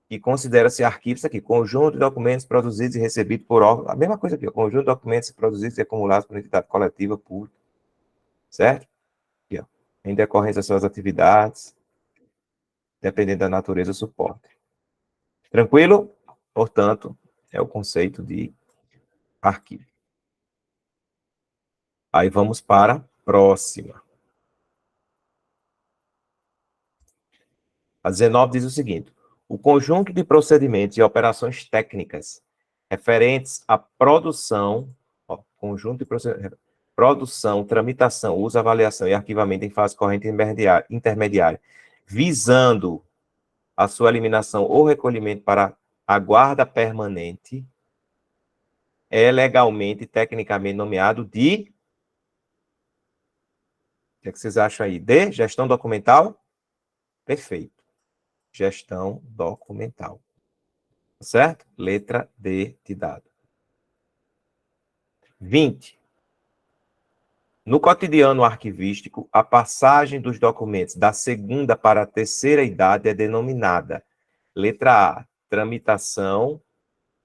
que considera-se arquivo, isso aqui, conjunto de documentos produzidos e recebidos por órgão, a mesma coisa aqui, ó, conjunto de documentos produzidos e acumulados por entidade coletiva pública, certo? Aqui, ó, em decorrência das suas atividades, dependendo da natureza do suporte. Tranquilo? Portanto, é o conceito de arquivo. Aí vamos para a próxima. A 19 diz o seguinte: o conjunto de procedimentos e operações técnicas referentes à produção, ó, conjunto de procedimentos, produção, tramitação, uso, avaliação e arquivamento em fase corrente intermediária, visando a sua eliminação ou recolhimento para a guarda permanente, é legalmente e tecnicamente nomeado de... O que é que vocês acham aí? De gestão documental? Perfeito. Gestão documental. Certo? Letra D de dado. 20. No cotidiano arquivístico, a passagem dos documentos da segunda para a terceira idade é denominada: letra A, tramitação,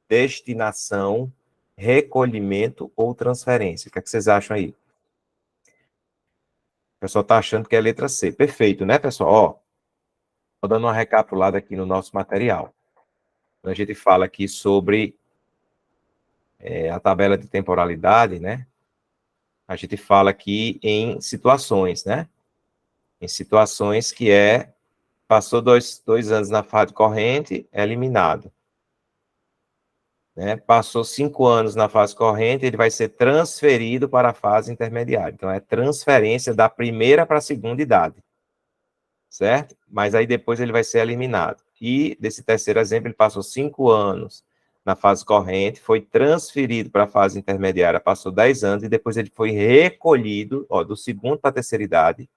destinação, recolhimento ou transferência. O que é que vocês acham aí? O pessoal está achando que é letra C. Perfeito, né, pessoal? Ó, estou dando uma recapitulada aqui no nosso material. A gente fala aqui sobre a tabela de temporalidade, né? A gente fala aqui em situações, né? Em situações que passou dois anos na fase corrente, é eliminado. Né? Passou 5 anos na fase corrente, ele vai ser transferido para a fase intermediária. Então, é transferência da primeira para a segunda idade. Certo? Mas aí depois ele vai ser eliminado. E, desse terceiro exemplo, ele passou 5 anos na fase corrente, foi transferido para a fase intermediária, passou 10 anos, e depois ele foi recolhido, ó, do segundo para a terceira idade,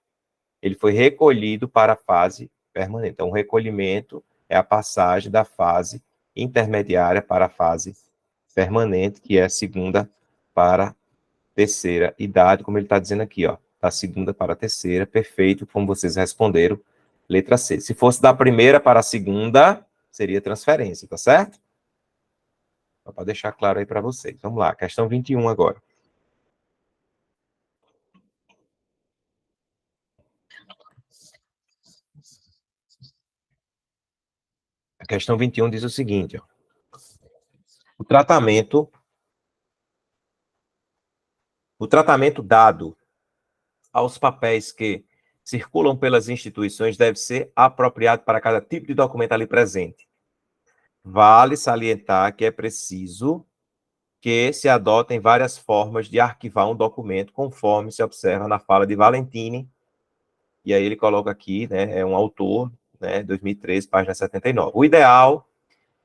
ele foi recolhido para a fase permanente. Então, o recolhimento é a passagem da fase intermediária para a fase permanente, que é a segunda para a terceira idade, como ele está dizendo aqui, ó, da segunda para a terceira, perfeito, como vocês responderam, letra C. Se fosse da primeira para a segunda, seria transferência, tá certo? Só para deixar claro aí para vocês. Vamos lá, questão 21 agora. A questão 21 diz o seguinte, ó. O tratamento dado aos papéis que circulam pelas instituições deve ser apropriado para cada tipo de documento ali presente. Vale salientar que é preciso que se adotem várias formas de arquivar um documento, conforme se observa na fala de Valentini, e aí ele coloca aqui, né, é um autor, né, 2013, página 79. O ideal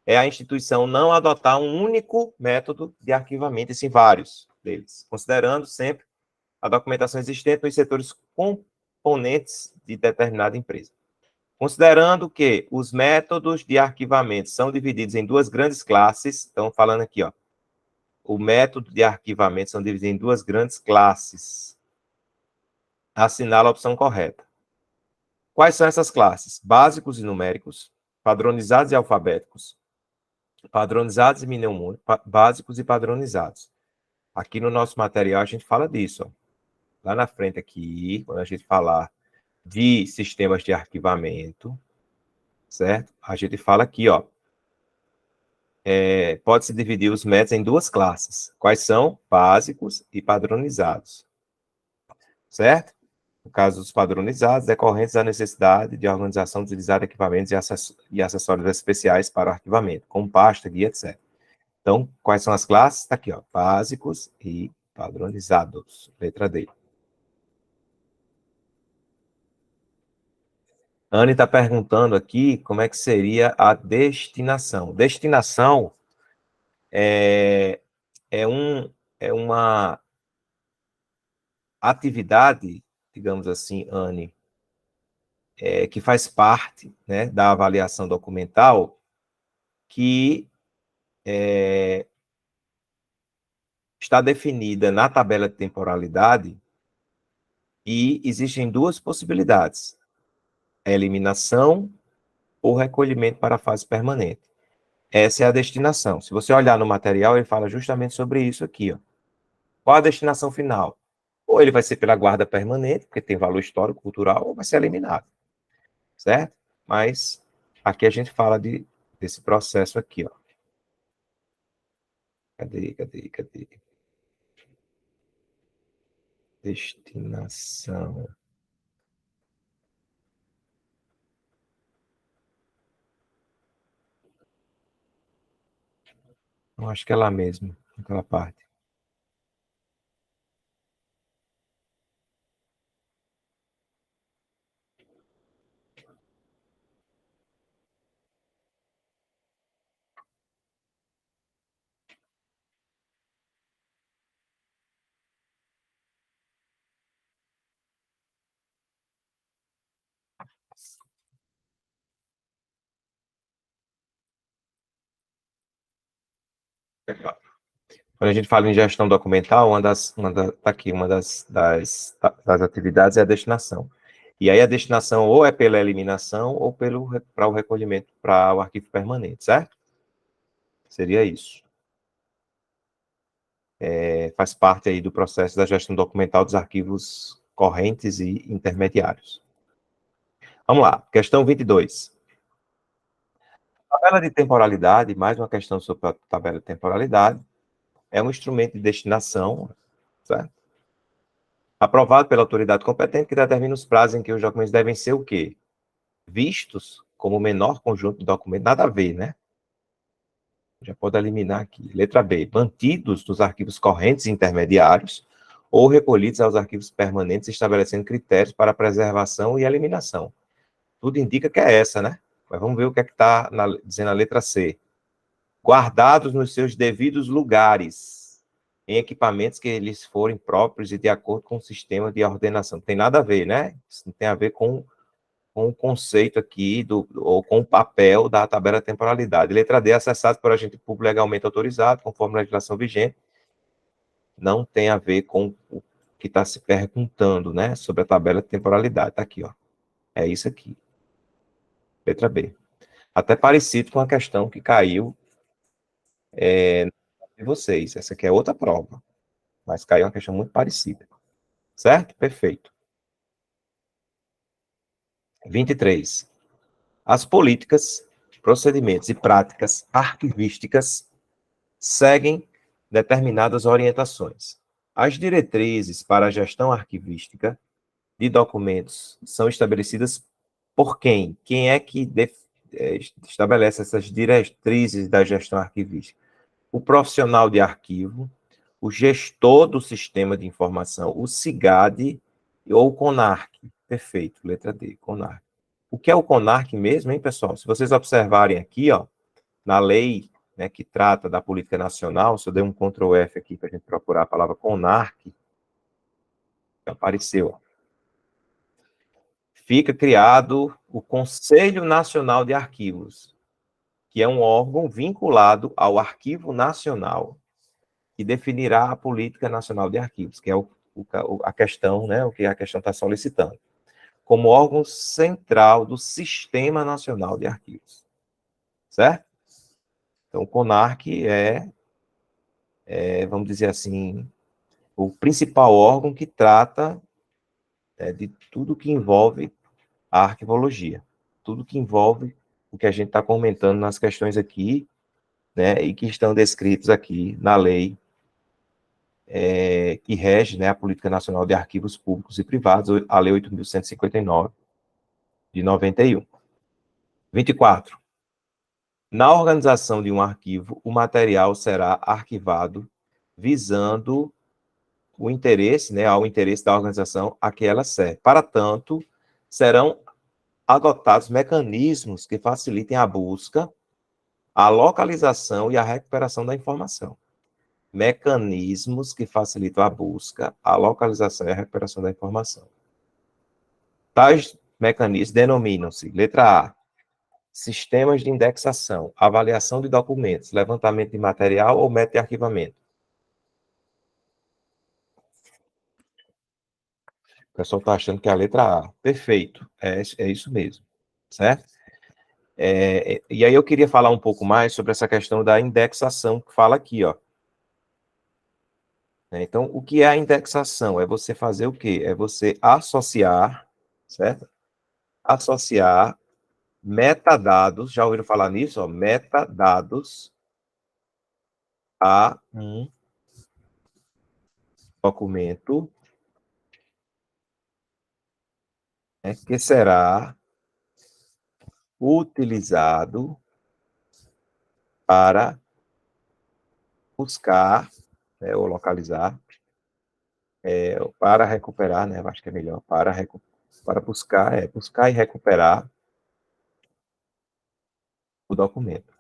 é a instituição não adotar um único método de arquivamento, e sim vários deles, considerando sempre a documentação existente nos setores componentes de determinada empresa. Considerando que os métodos de arquivamento são divididos em duas grandes classes, estão falando aqui, ó, o método de arquivamento são divididos em duas grandes classes. Assinala a opção correta. Quais são essas classes? Básicos e numéricos, padronizados e alfabéticos, padronizados e mnemônicos, básicos e padronizados. Aqui no nosso material a gente fala disso, ó. Lá na frente aqui, quando a gente falar de sistemas de arquivamento, certo? A gente fala aqui, ó, pode-se dividir os métodos em duas classes. Quais são? Básicos e padronizados. Certo? No caso dos padronizados, decorrentes da necessidade de organização de utilizar equipamentos e acessórios especiais para o arquivamento, como pasta, guia, etc. Então, quais são as classes? Está aqui, ó, básicos e padronizados. Letra D. Anne está perguntando aqui como é que seria a destinação. Destinação é uma atividade, digamos assim, Anne, que faz parte, né, da avaliação documental, que está definida na tabela de temporalidade, e existem duas possibilidades: eliminação ou recolhimento para a fase permanente. Essa é a destinação. Se você olhar no material, ele fala justamente sobre isso aqui, ó. Qual a destinação final? Ou ele vai ser pela guarda permanente, porque tem valor histórico, cultural, ou vai ser eliminado, certo? Mas aqui a gente fala desse processo aqui, ó. Cadê? Destinação. Eu acho que é lá mesmo, aquela parte. Quando a gente fala em gestão documental, tá aqui, uma das atividades é a destinação. E aí a destinação ou é pela eliminação ou para o recolhimento para o arquivo permanente, certo? Seria isso. Faz parte aí do processo da gestão documental dos arquivos correntes e intermediários. Vamos lá, questão 22. Tabela de temporalidade, mais uma questão sobre a tabela de temporalidade, é um instrumento de destinação, certo? aprovado pela autoridade competente que determina os prazos em que os documentos devem ser o quê? Vistos como o menor conjunto de documentos, nada a ver, né? Já pode eliminar aqui. Letra B, mantidos nos arquivos correntes e intermediários ou recolhidos aos arquivos permanentes, estabelecendo critérios para preservação e eliminação. Tudo indica que é essa, né? Mas vamos ver o que é que está dizendo a letra C. Guardados nos seus devidos lugares, em equipamentos que eles forem próprios e de acordo com o sistema de ordenação. Não tem nada a ver, né? Isso não tem a ver com o conceito aqui, ou com o papel da tabela de temporalidade. Letra D, acessado por agente público legalmente autorizado, conforme a legislação vigente. Não tem a ver com o que está se perguntando, né? Sobre a tabela de temporalidade. Está aqui, ó. É isso aqui. Letra B. Até parecido com a questão que caiu de vocês. Essa aqui é outra prova, mas caiu uma questão muito parecida. Certo? Perfeito. 23. As políticas, procedimentos e práticas arquivísticas seguem determinadas orientações. As diretrizes para a gestão arquivística de documentos são estabelecidas por quem? Quem é que estabelece essas diretrizes da gestão arquivística? O profissional de arquivo, o gestor do sistema de informação, o SIGAD ou o CONARC. Perfeito, letra D, CONARC. O que é o CONARC mesmo, hein, pessoal? Se vocês observarem aqui, ó, na lei, né, que trata da política nacional, se eu der um Ctrl F aqui para a gente procurar a palavra CONARC, apareceu. Fica criado o Conselho Nacional de Arquivos, que é um órgão vinculado ao Arquivo Nacional, que definirá a política nacional de arquivos, que é a questão, né, o que a questão está solicitando, como órgão central do Sistema Nacional de Arquivos. Certo? Então, o CONARC vamos dizer assim, o principal órgão que trata de tudo que envolve a arquivologia, tudo que envolve o que a gente está comentando nas questões aqui, né, e que estão descritos aqui na lei que rege, né, a Política Nacional de Arquivos Públicos e Privados, a Lei 8.159, de 91. 24. Na organização de um arquivo, o material será arquivado visando o interesse, né, ao interesse da organização a que ela serve. Para tanto, serão adotados mecanismos que facilitem a busca, a localização e a recuperação da informação. Mecanismos que facilitam a busca, a localização e a recuperação da informação. Tais mecanismos denominam-se, letra A, sistemas de indexação, avaliação de documentos, levantamento de material ou método de arquivamento. O pessoal está achando que é a letra A. Perfeito, é isso mesmo, certo? E aí eu queria falar um pouco mais sobre essa questão da indexação, que fala aqui, ó. Então, o que é a indexação? É você fazer o quê? É você associar, certo? Associar metadados, já ouviram falar nisso? Ó, metadados a um documento, né, que será utilizado para buscar, né, ou localizar, para recuperar, né, acho que é melhor, para buscar, buscar e recuperar o documento.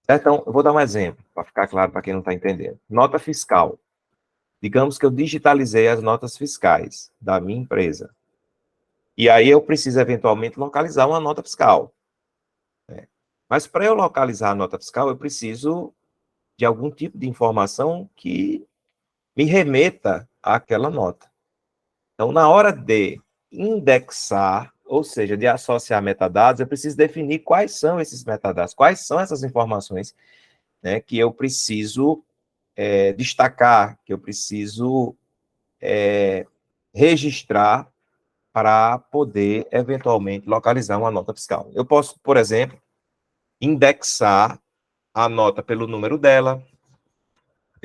Então, eu vou dar um exemplo, para ficar claro para quem não está entendendo. Nota fiscal. Digamos que eu digitalizei as notas fiscais da minha empresa. E aí eu preciso, eventualmente, localizar uma nota fiscal. Né? Mas para eu localizar a nota fiscal, eu preciso de algum tipo de informação que me remeta àquela nota. Então, na hora de indexar, ou seja, de associar metadados, eu preciso definir quais são esses metadados, quais são essas informações, né, que eu preciso destacar, que eu preciso registrar para poder, eventualmente, localizar uma nota fiscal. Eu posso, por exemplo, indexar a nota pelo número dela,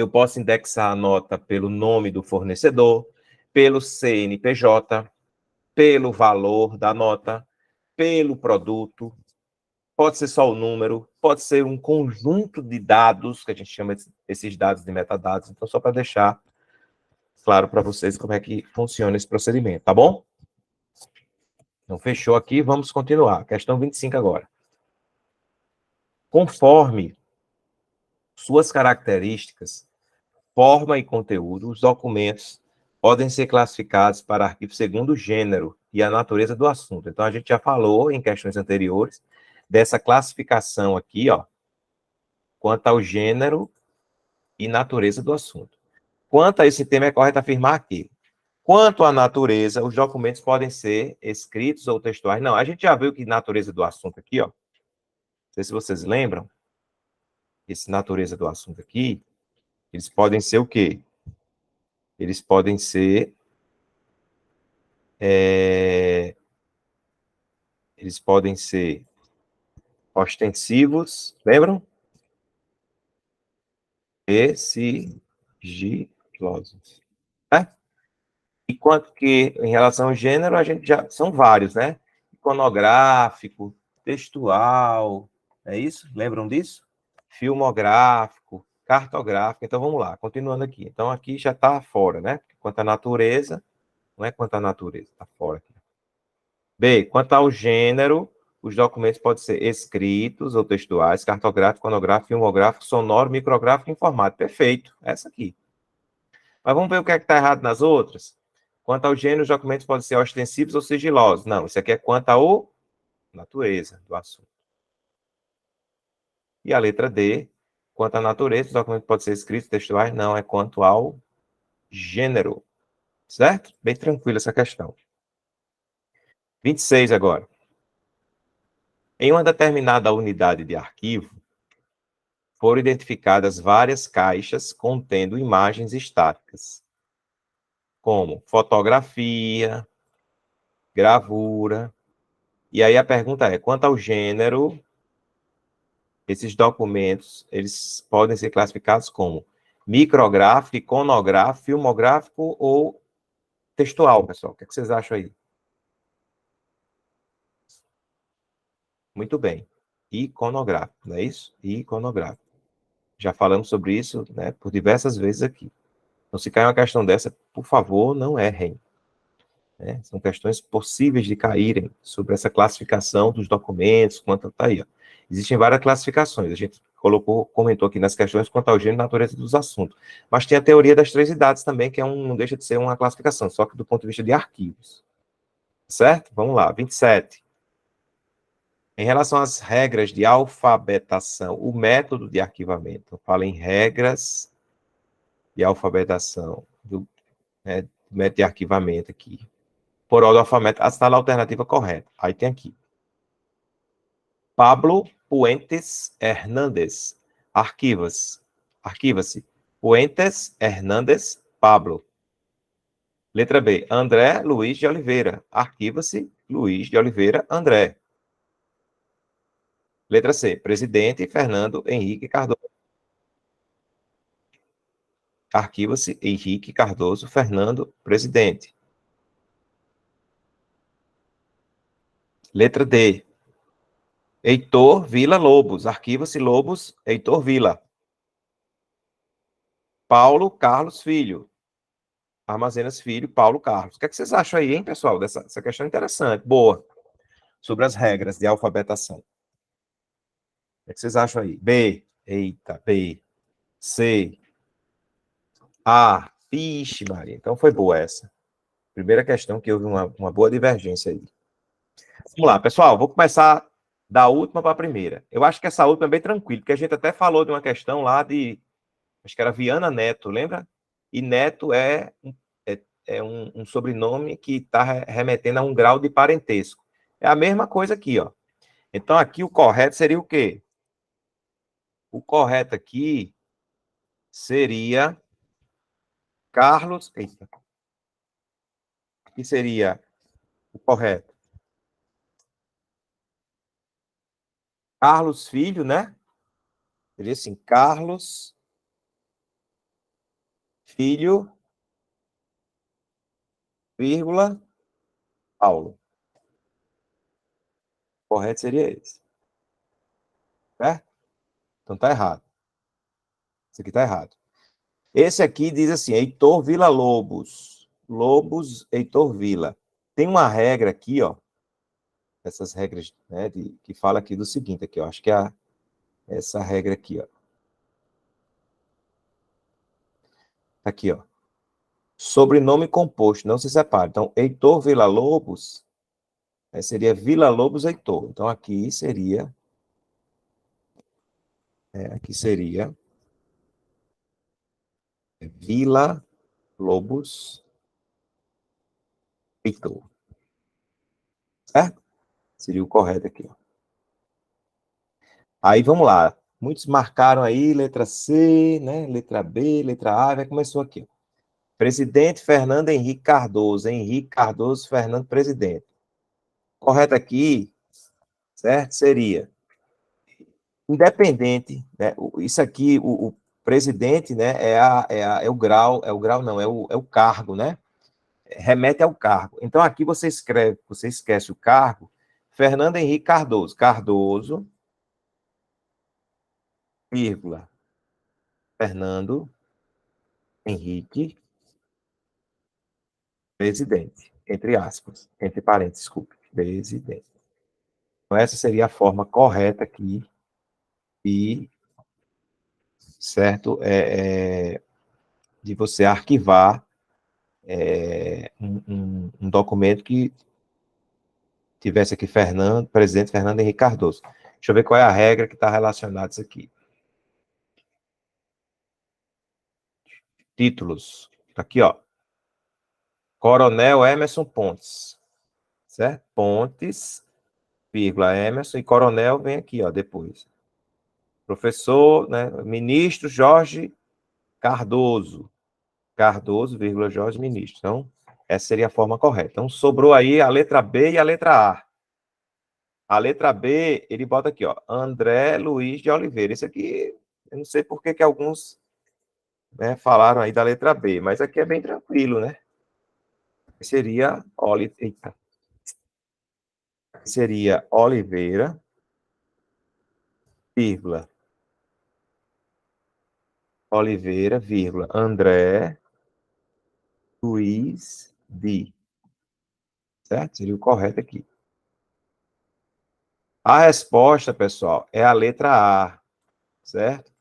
Eu posso indexar a nota pelo nome do fornecedor, pelo CNPJ, pelo valor da nota, pelo produto. Pode ser só o número, pode ser um conjunto de dados, que a gente chama esses dados de metadados. Então, só para deixar claro para vocês como é que funciona esse procedimento, tá bom? Então, fechou aqui, vamos continuar. Questão 25 agora. Conforme suas características, forma e conteúdo, os documentos podem ser classificados para arquivos segundo o gênero e a natureza do assunto. Então, a gente já falou em questões anteriores dessa classificação aqui, ó, quanto ao gênero e natureza do assunto. Quanto a esse tema, é correto afirmar aqui. Quanto à natureza, os documentos podem ser escritos ou textuais. Não, a gente já viu que natureza do assunto aqui, ó. Não sei se vocês lembram. Esse natureza do assunto aqui, eles podem ser o quê? Eles podem ser... eles podem ser ostensivos, lembram? E sigilosos. Né? Enquanto que, em relação ao gênero, a gente já... São vários, né? Iconográfico, textual, é isso? Lembram disso? Filmográfico, cartográfico. Então, vamos lá, continuando aqui. Então, aqui já está fora, né? Quanto à natureza, não é quanto à natureza, está fora aqui. B, quanto ao gênero, os documentos podem ser escritos ou textuais, cartográfico, iconográfico, filmográfico, sonoro, micrográfico, informático. Perfeito, essa aqui. Mas vamos ver o que é que está errado nas outras. Quanto ao gênero, os documentos podem ser ostensivos ou sigilosos. Não, isso aqui é quanto à natureza do assunto. E a letra D, quanto à natureza, os documentos podem ser escritos, textuais. Não, é quanto ao gênero. Certo? Bem tranquila essa questão. 26 agora. Em uma determinada unidade de arquivo, foram identificadas várias caixas contendo imagens estáticas, como fotografia, gravura. E aí a pergunta é, quanto ao gênero, esses documentos, eles podem ser classificados como micrográfico, iconográfico, filmográfico ou textual, pessoal. O que vocês acham aí? Muito bem. Iconográfico, não é isso? Iconográfico. Já falamos sobre isso, né, por diversas vezes aqui. Então, se cair uma questão dessa, por favor, não errem. Né? São questões possíveis de caírem sobre essa classificação dos documentos, quanto está aí. Ó. Existem várias classificações, a gente comentou aqui nas questões quanto ao gênero e natureza dos assuntos. Mas tem a teoria das três idades também, que não deixa de ser uma classificação, só que do ponto de vista de arquivos. Certo? Vamos lá, 27. Em relação às regras de alfabetação, o método de arquivamento, fala em regras de alfabetação, do método de arquivamento aqui. Por ordem alfabética, está na alternativa correta. Aí tem aqui. Pablo Puentes Hernández. Arquiva-se. Puentes Hernández Pablo. Letra B. André Luiz de Oliveira. Arquiva-se Luiz de Oliveira André. Letra C. Presidente Fernando Henrique Cardoso. Arquiva-se Henrique Cardoso Fernando, presidente. Letra D. Heitor Vila Lobos. Arquiva-se Lobos Heitor Vila. Paulo Carlos Filho. Armazenas Filho, Paulo Carlos. O que, é que vocês acham aí, hein, pessoal? Dessa questão interessante, boa. Sobre as regras de alfabetação. O que, é que vocês acham aí? B. Eita, B. C. A. Ixi, Maria. Então foi boa essa. Primeira questão que houve uma boa divergência aí. Vamos lá, pessoal. Vou começar da última para a primeira. Eu acho que essa última é bem tranquila, porque a gente até falou de uma questão lá de... Acho que era Viana Neto, lembra? E Neto é um sobrenome que está remetendo a um grau de parentesco. É a mesma coisa aqui, ó. Então, aqui o correto seria o quê? O correto aqui seria Carlos... Eita. Aqui seria o correto. Carlos Filho, né? Seria assim, Carlos filho, vírgula, Paulo. O correto seria esse. Certo? Então tá errado. Isso aqui tá errado. Esse aqui diz assim, Heitor Villa Lobos. Lobos, Heitor Villa. Tem uma regra aqui, ó. Essas regras, né, que fala aqui do seguinte, aqui, ó. Acho que é essa regra aqui, ó. Aqui, ó. Sobrenome composto, não se separa. Então, Heitor Villa Lobos, seria Villa Lobos Heitor. Então, aqui seria Villa Lobos Heitor. Certo? Seria o correto aqui. Ó. Aí, vamos lá. Muitos marcaram aí letra C, né? Letra B, letra A, vai começou aqui. Presidente Fernando Henrique Cardoso. Henrique Cardoso Fernando Presidente. Correto aqui, certo? Seria independente, né? Isso aqui, o presidente, né? É o grau não, é o cargo, né? Remete ao cargo. Então aqui você escreve, você esquece o cargo, Fernando Henrique Cardoso, Cardoso, vírgula, Fernando Henrique, presidente, entre aspas, entre parênteses, desculpe, presidente. Então essa seria a forma correta aqui e certo de você arquivar um documento que tivesse aqui presidente Fernando Henrique Cardoso. Deixa eu ver qual é a regra que está relacionada a isso aqui. Títulos. Aqui, ó. Coronel Emerson Pontes. Certo? Pontes, vírgula, Emerson, e coronel vem aqui, ó, depois. Professor, né? Ministro Jorge Cardoso. Cardoso, vírgula, Jorge Ministro. Então, essa seria a forma correta. Então, sobrou aí a letra B e a letra A. A letra B, ele bota aqui, ó, André Luiz de Oliveira. Esse aqui, eu não sei por que alguns, né, falaram aí da letra B, mas aqui é bem tranquilo, né? Seria Oliveira, vírgula, Oliveira, vírgula, André Luiz de, certo? Seria o correto aqui. A resposta, pessoal, é a letra A, certo?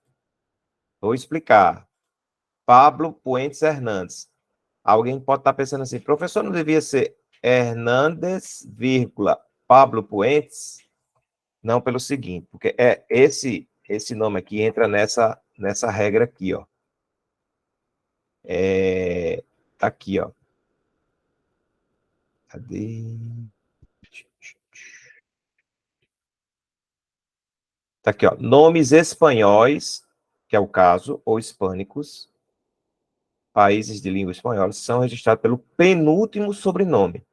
Vou explicar. Pablo Puentes Hernandes. Alguém pode estar pensando assim, professor, não devia ser Hernandes, vírgula, Pablo Puentes? Não, pelo seguinte, porque esse nome aqui entra nessa regra aqui, ó. Tá aqui, ó. Cadê? Tá aqui, ó. Nomes espanhóis, que é o caso, ou hispânicos, países de língua espanhola, são registrados pelo penúltimo sobrenome.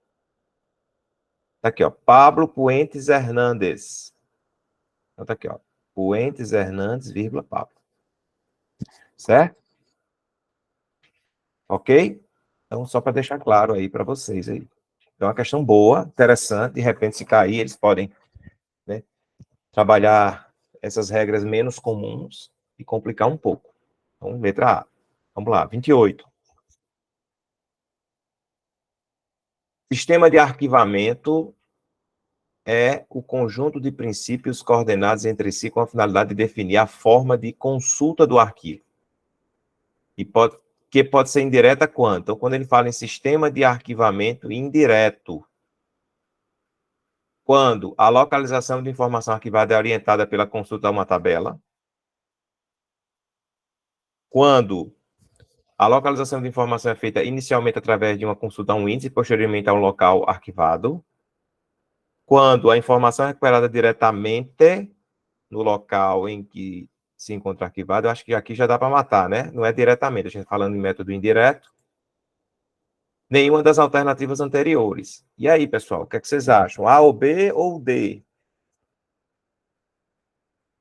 Tá aqui, ó. Pablo Puentes Hernandes. Então tá aqui, ó. Puentes Hernandes, vírgula, Pablo. Certo? Ok? Então, só para deixar claro aí para vocês aí. Então, é uma questão boa, interessante. De repente, se cair, eles podem, né, trabalhar essas regras menos comuns e complicar um pouco. Então, letra A. Vamos lá, 28. Sistema de arquivamento é o conjunto de princípios coordenados entre si com a finalidade de definir a forma de consulta do arquivo. Que pode ser indireta quando? Então, quando ele fala em sistema de arquivamento indireto, quando a localização de informação arquivada é orientada pela consulta a uma tabela, quando a localização de informação é feita inicialmente através de uma consulta a um índice e posteriormente a um local arquivado, quando a informação é recuperada diretamente no local em que se encontra arquivado, eu acho que aqui já dá para matar, né? Não é diretamente, a gente está falando em método indireto, nenhuma das alternativas anteriores. E aí, pessoal, o que é que vocês acham? A ou B ou D?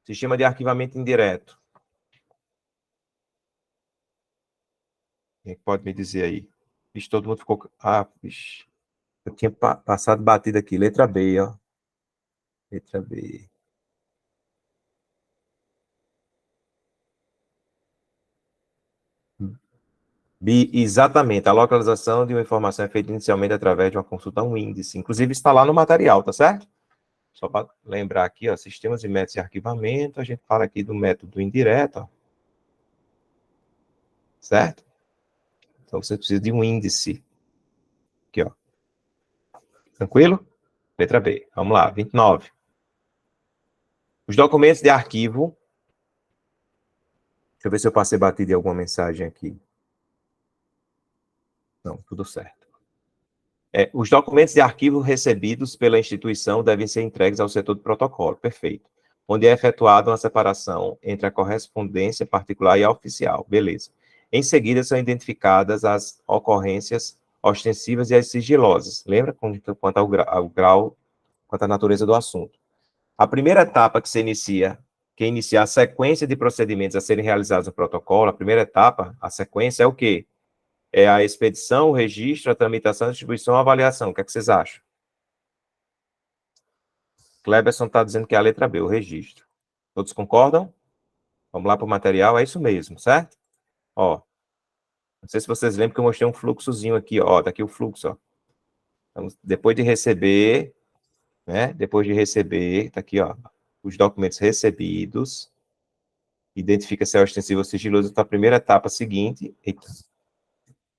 Sistema de arquivamento indireto. Quem é que pode me dizer aí? Vixe, todo mundo ficou... Ah, vixe. Eu tinha passado batido aqui. Letra B, ó. Letra B. B, exatamente. A localização de uma informação é feita inicialmente através de uma consulta a um índice. Inclusive, está lá no material, tá certo? Só para lembrar aqui, ó, sistemas e métodos de arquivamento, a gente fala aqui do método indireto, ó, certo? Então, você precisa de um índice. Aqui, ó. Tranquilo? Letra B. Vamos lá, 29. Os documentos de arquivo. Deixa eu ver se eu passei batido em alguma mensagem aqui. Não, tudo certo. Os documentos de arquivo recebidos pela instituição devem ser entregues ao setor de protocolo. Perfeito. Onde é efetuada uma separação entre a correspondência particular e a oficial. Beleza. Em seguida, são identificadas as ocorrências ostensivas e as sigilosas. Lembra quanto ao grau, quanto à natureza do assunto. A primeira etapa que inicia a sequência de procedimentos a serem realizados no protocolo, a primeira etapa, a sequência é o quê? É a expedição, o registro, a tramitação, a distribuição, a avaliação. O que é que vocês acham? Cleberson está dizendo que é a letra B, o registro. Todos concordam? Vamos lá para o material, é isso mesmo, certo? Ó, não sei se vocês lembram que eu mostrei um fluxozinho aqui, ó, tá aqui o fluxo, ó. Então, depois de receber, né, depois de receber, tá aqui, ó, os documentos recebidos, identifica se é ostensivo ou sigiloso, então a primeira etapa seguinte,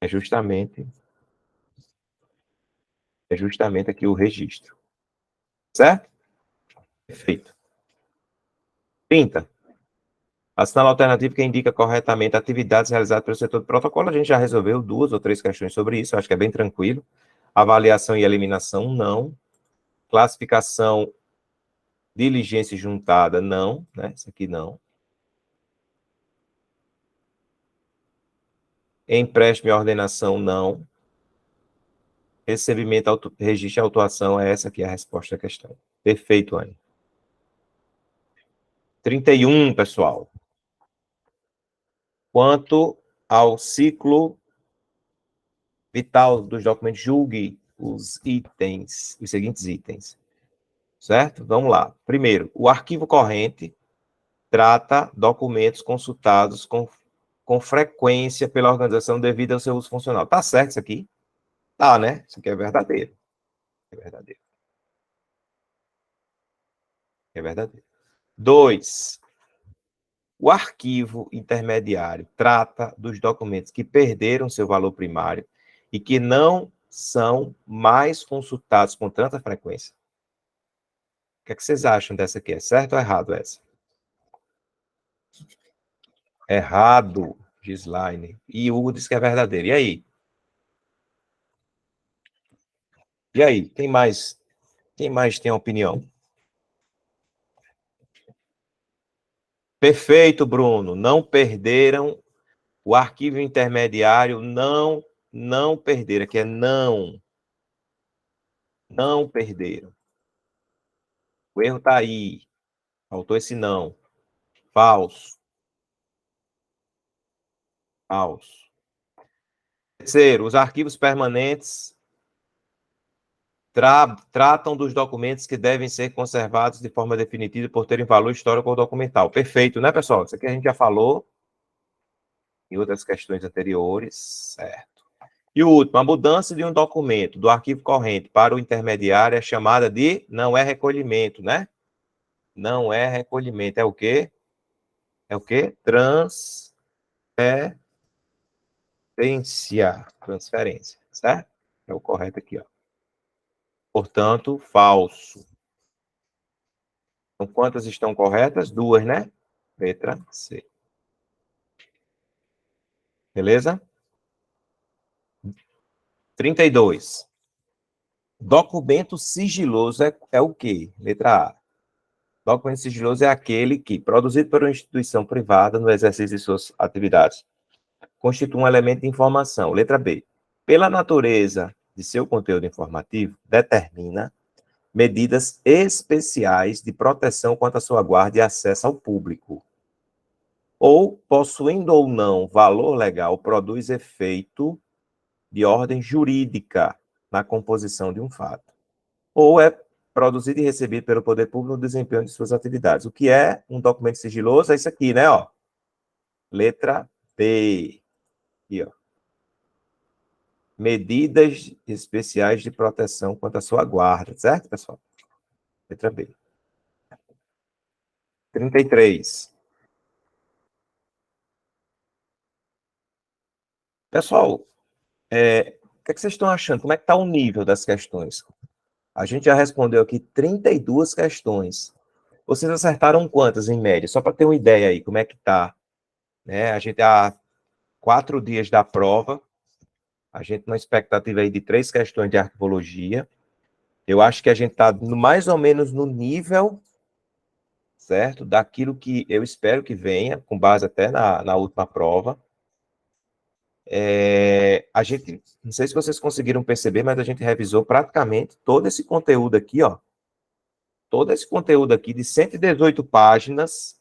é justamente aqui o registro, certo? Perfeito. 30. Assinala a alternativa que indica corretamente atividades realizadas pelo setor de protocolo. A gente já resolveu 2 ou 3 questões sobre isso, acho que é bem tranquilo. Avaliação e eliminação, não. Classificação, diligência juntada, não, né? Isso aqui não. Empréstimo e ordenação, não. Recebimento, registro e autuação, é essa aqui a resposta à questão. Perfeito, Anne. 31, pessoal. Quanto ao ciclo vital dos documentos, julgue os seguintes itens. Certo? Vamos lá. Primeiro, o arquivo corrente trata documentos consultados com frequência pela organização devido ao seu uso funcional. Tá certo isso aqui? Tá, né? Isso aqui é verdadeiro. É verdadeiro. É verdadeiro. 2. O arquivo intermediário trata dos documentos que perderam seu valor primário e que não são mais consultados com tanta frequência. O que é que vocês acham dessa aqui? É certo ou errado essa? Errado, Gislaine. E Hugo disse que é verdadeiro. E aí? E aí? Quem mais tem opinião? Perfeito, Bruno. Não perderam o arquivo intermediário, não perderam, aqui é não perderam. O erro está aí. Faltou esse não. Falso. Falso. Terceiro, os arquivos permanentes tratam dos documentos que devem ser conservados de forma definitiva por terem valor histórico ou documental. Perfeito, né, pessoal? Isso aqui a gente já falou em outras questões anteriores, certo? E o último, a mudança de um documento do arquivo corrente para o intermediário é chamada de não é recolhimento, né? Não é recolhimento, é o quê? É o quê? Transferência, certo? É o correto aqui, ó. Portanto, falso. Então, quantas estão corretas? 2, né? Letra C. Beleza? 32. Documento sigiloso é o quê? Letra A. Documento sigiloso é aquele que, produzido por uma instituição privada no exercício de suas atividades, constitui um elemento de informação. Letra B. Pela natureza de seu conteúdo informativo, determina medidas especiais de proteção quanto à sua guarda e acesso ao público. ou, possuindo ou não valor legal, produz efeito de ordem jurídica na composição de um fato, ou é produzido e recebido pelo poder público no desempenho de suas atividades. O que é um documento sigiloso? É isso aqui, né? Ó. Letra B. Aqui, ó. Medidas especiais de proteção quanto à sua guarda, certo, pessoal? Letra B. 33. Pessoal, o que é que vocês estão achando? Como é que está o nível das questões? A gente já respondeu aqui 32 questões. Vocês acertaram quantas em média? Só para ter uma ideia aí, como é que está, né? A gente há 4 dias da prova, a gente numa expectativa aí de 3 questões de arquivologia. Eu acho que a gente está mais ou menos no nível, certo? Daquilo que eu espero que venha, com base até na última prova. A gente, não sei se vocês conseguiram perceber, mas a gente revisou praticamente todo esse conteúdo aqui, ó. Todo esse conteúdo aqui de 118 páginas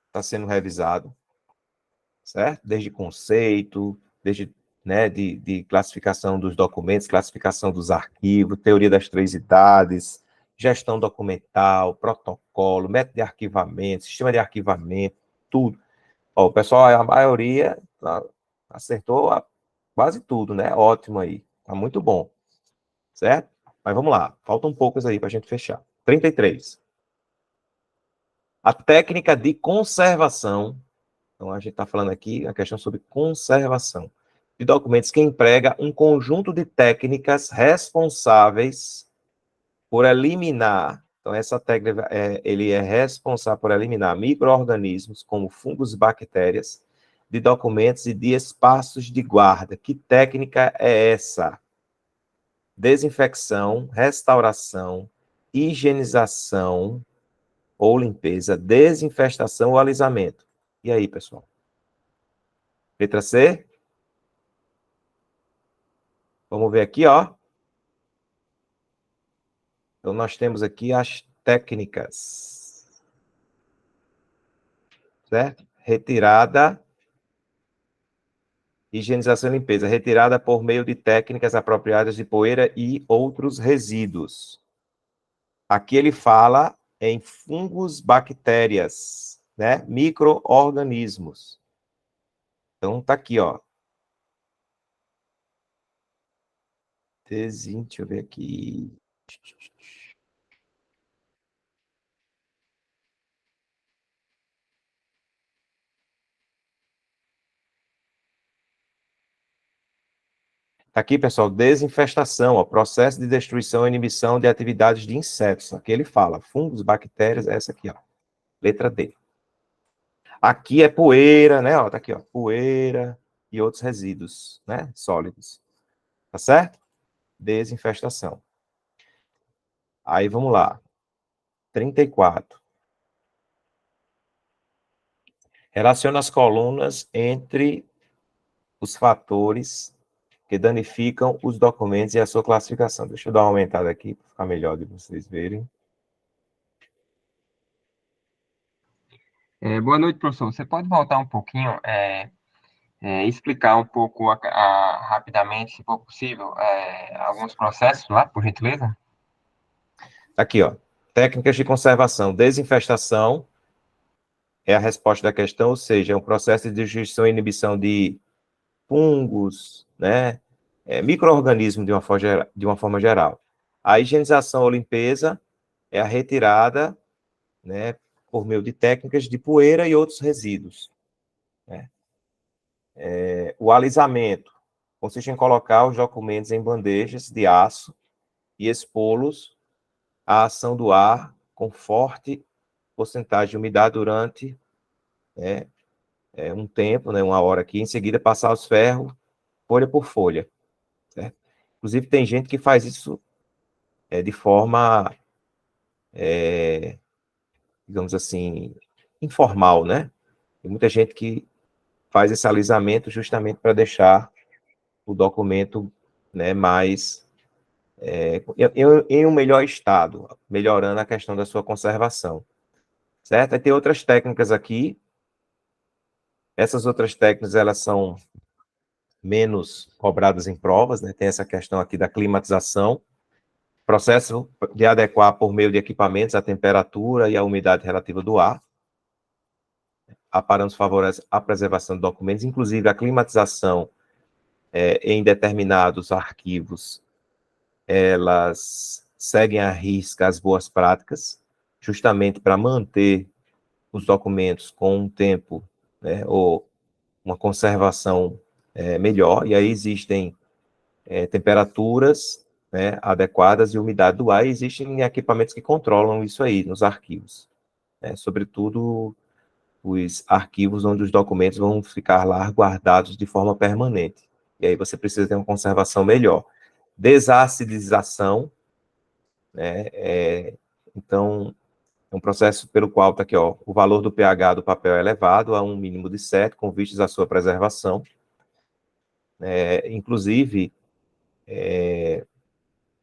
está sendo revisado, certo? Desde conceito, desde, né, de classificação dos documentos, classificação dos arquivos, teoria das 3 idades, gestão documental, protocolo, método de arquivamento, sistema de arquivamento, tudo. Ó, o pessoal, a maioria acertou quase tudo, né? Ótimo aí. Tá muito bom. Certo? Mas vamos lá. Faltam poucos aí para a gente fechar. 33. A técnica de conservação. Então, a gente está falando aqui a questão sobre conservação de documentos que emprega um conjunto de técnicas responsáveis por eliminar. Então, essa técnica, ele é responsável por eliminar micro-organismos, como fungos e bactérias, de documentos e de espaços de guarda. Que técnica é essa? Desinfecção, restauração, higienização ou limpeza, desinfestação ou alisamento. E aí, pessoal? Letra C? Vamos ver aqui, ó. Então, nós temos aqui as técnicas. Certo? Retirada, higienização e limpeza, retirada por meio de técnicas apropriadas de poeira e outros resíduos. Aqui ele fala em fungos, bactérias, né? Micro-organismos. Então, tá aqui, ó. Deixa eu ver aqui. Aqui, pessoal, desinfestação, ó, processo de destruição e inibição de atividades de insetos. Aqui ele fala, fungos, bactérias, essa aqui, ó. Letra D. Aqui é poeira, né? Ó, tá aqui, ó, poeira e outros resíduos, né? Sólidos. Tá certo? Desinfestação. Aí, vamos lá. 34. Relaciona as colunas entre os fatores que danificam os documentos e a sua classificação. Deixa eu dar uma aumentada aqui, para ficar melhor de vocês verem. Boa noite, professor. Você pode voltar um pouquinho, explicar um pouco, rapidamente, se for possível, alguns processos lá, por gentileza? Aqui, ó. Técnicas de conservação. Desinfestação é a resposta da questão, ou seja, é um processo de destruição e inibição de fungos, né? Micro-organismos de uma forma geral. A higienização ou limpeza é a retirada, né, por meio de técnicas de poeira e outros resíduos. Né? O alisamento consiste em colocar os documentos em bandejas de aço e expô-los à ação do ar com forte porcentagem de umidade durante, né, um tempo, né, uma hora aqui, em seguida passar os ferros folha por folha. Certo? Inclusive, tem gente que faz isso de forma, digamos assim, informal, né? Tem muita gente que faz esse alisamento justamente para deixar o documento, né, mais em um melhor estado, melhorando a questão da sua conservação. certo? Aí tem outras técnicas aqui. Essas outras técnicas, elas são menos cobradas em provas, né? Tem essa questão aqui da climatização, processo de adequar por meio de equipamentos a temperatura e a umidade relativa do ar. Há parâmetros favorecem a preservação de documentos, inclusive a climatização em determinados arquivos, elas seguem à risca as boas práticas, justamente para manter os documentos com um tempo, né, ou uma conservação melhor, e aí existem temperaturas, né, adequadas e umidade do ar, e existem equipamentos que controlam isso aí nos arquivos, né, sobretudo os arquivos onde os documentos vão ficar lá guardados de forma permanente, e aí você precisa ter uma conservação melhor. Desacidização, né, então, é um processo pelo qual está aqui, ó, o valor do pH do papel é elevado a um mínimo de 7, com vistas à sua preservação. Inclusive,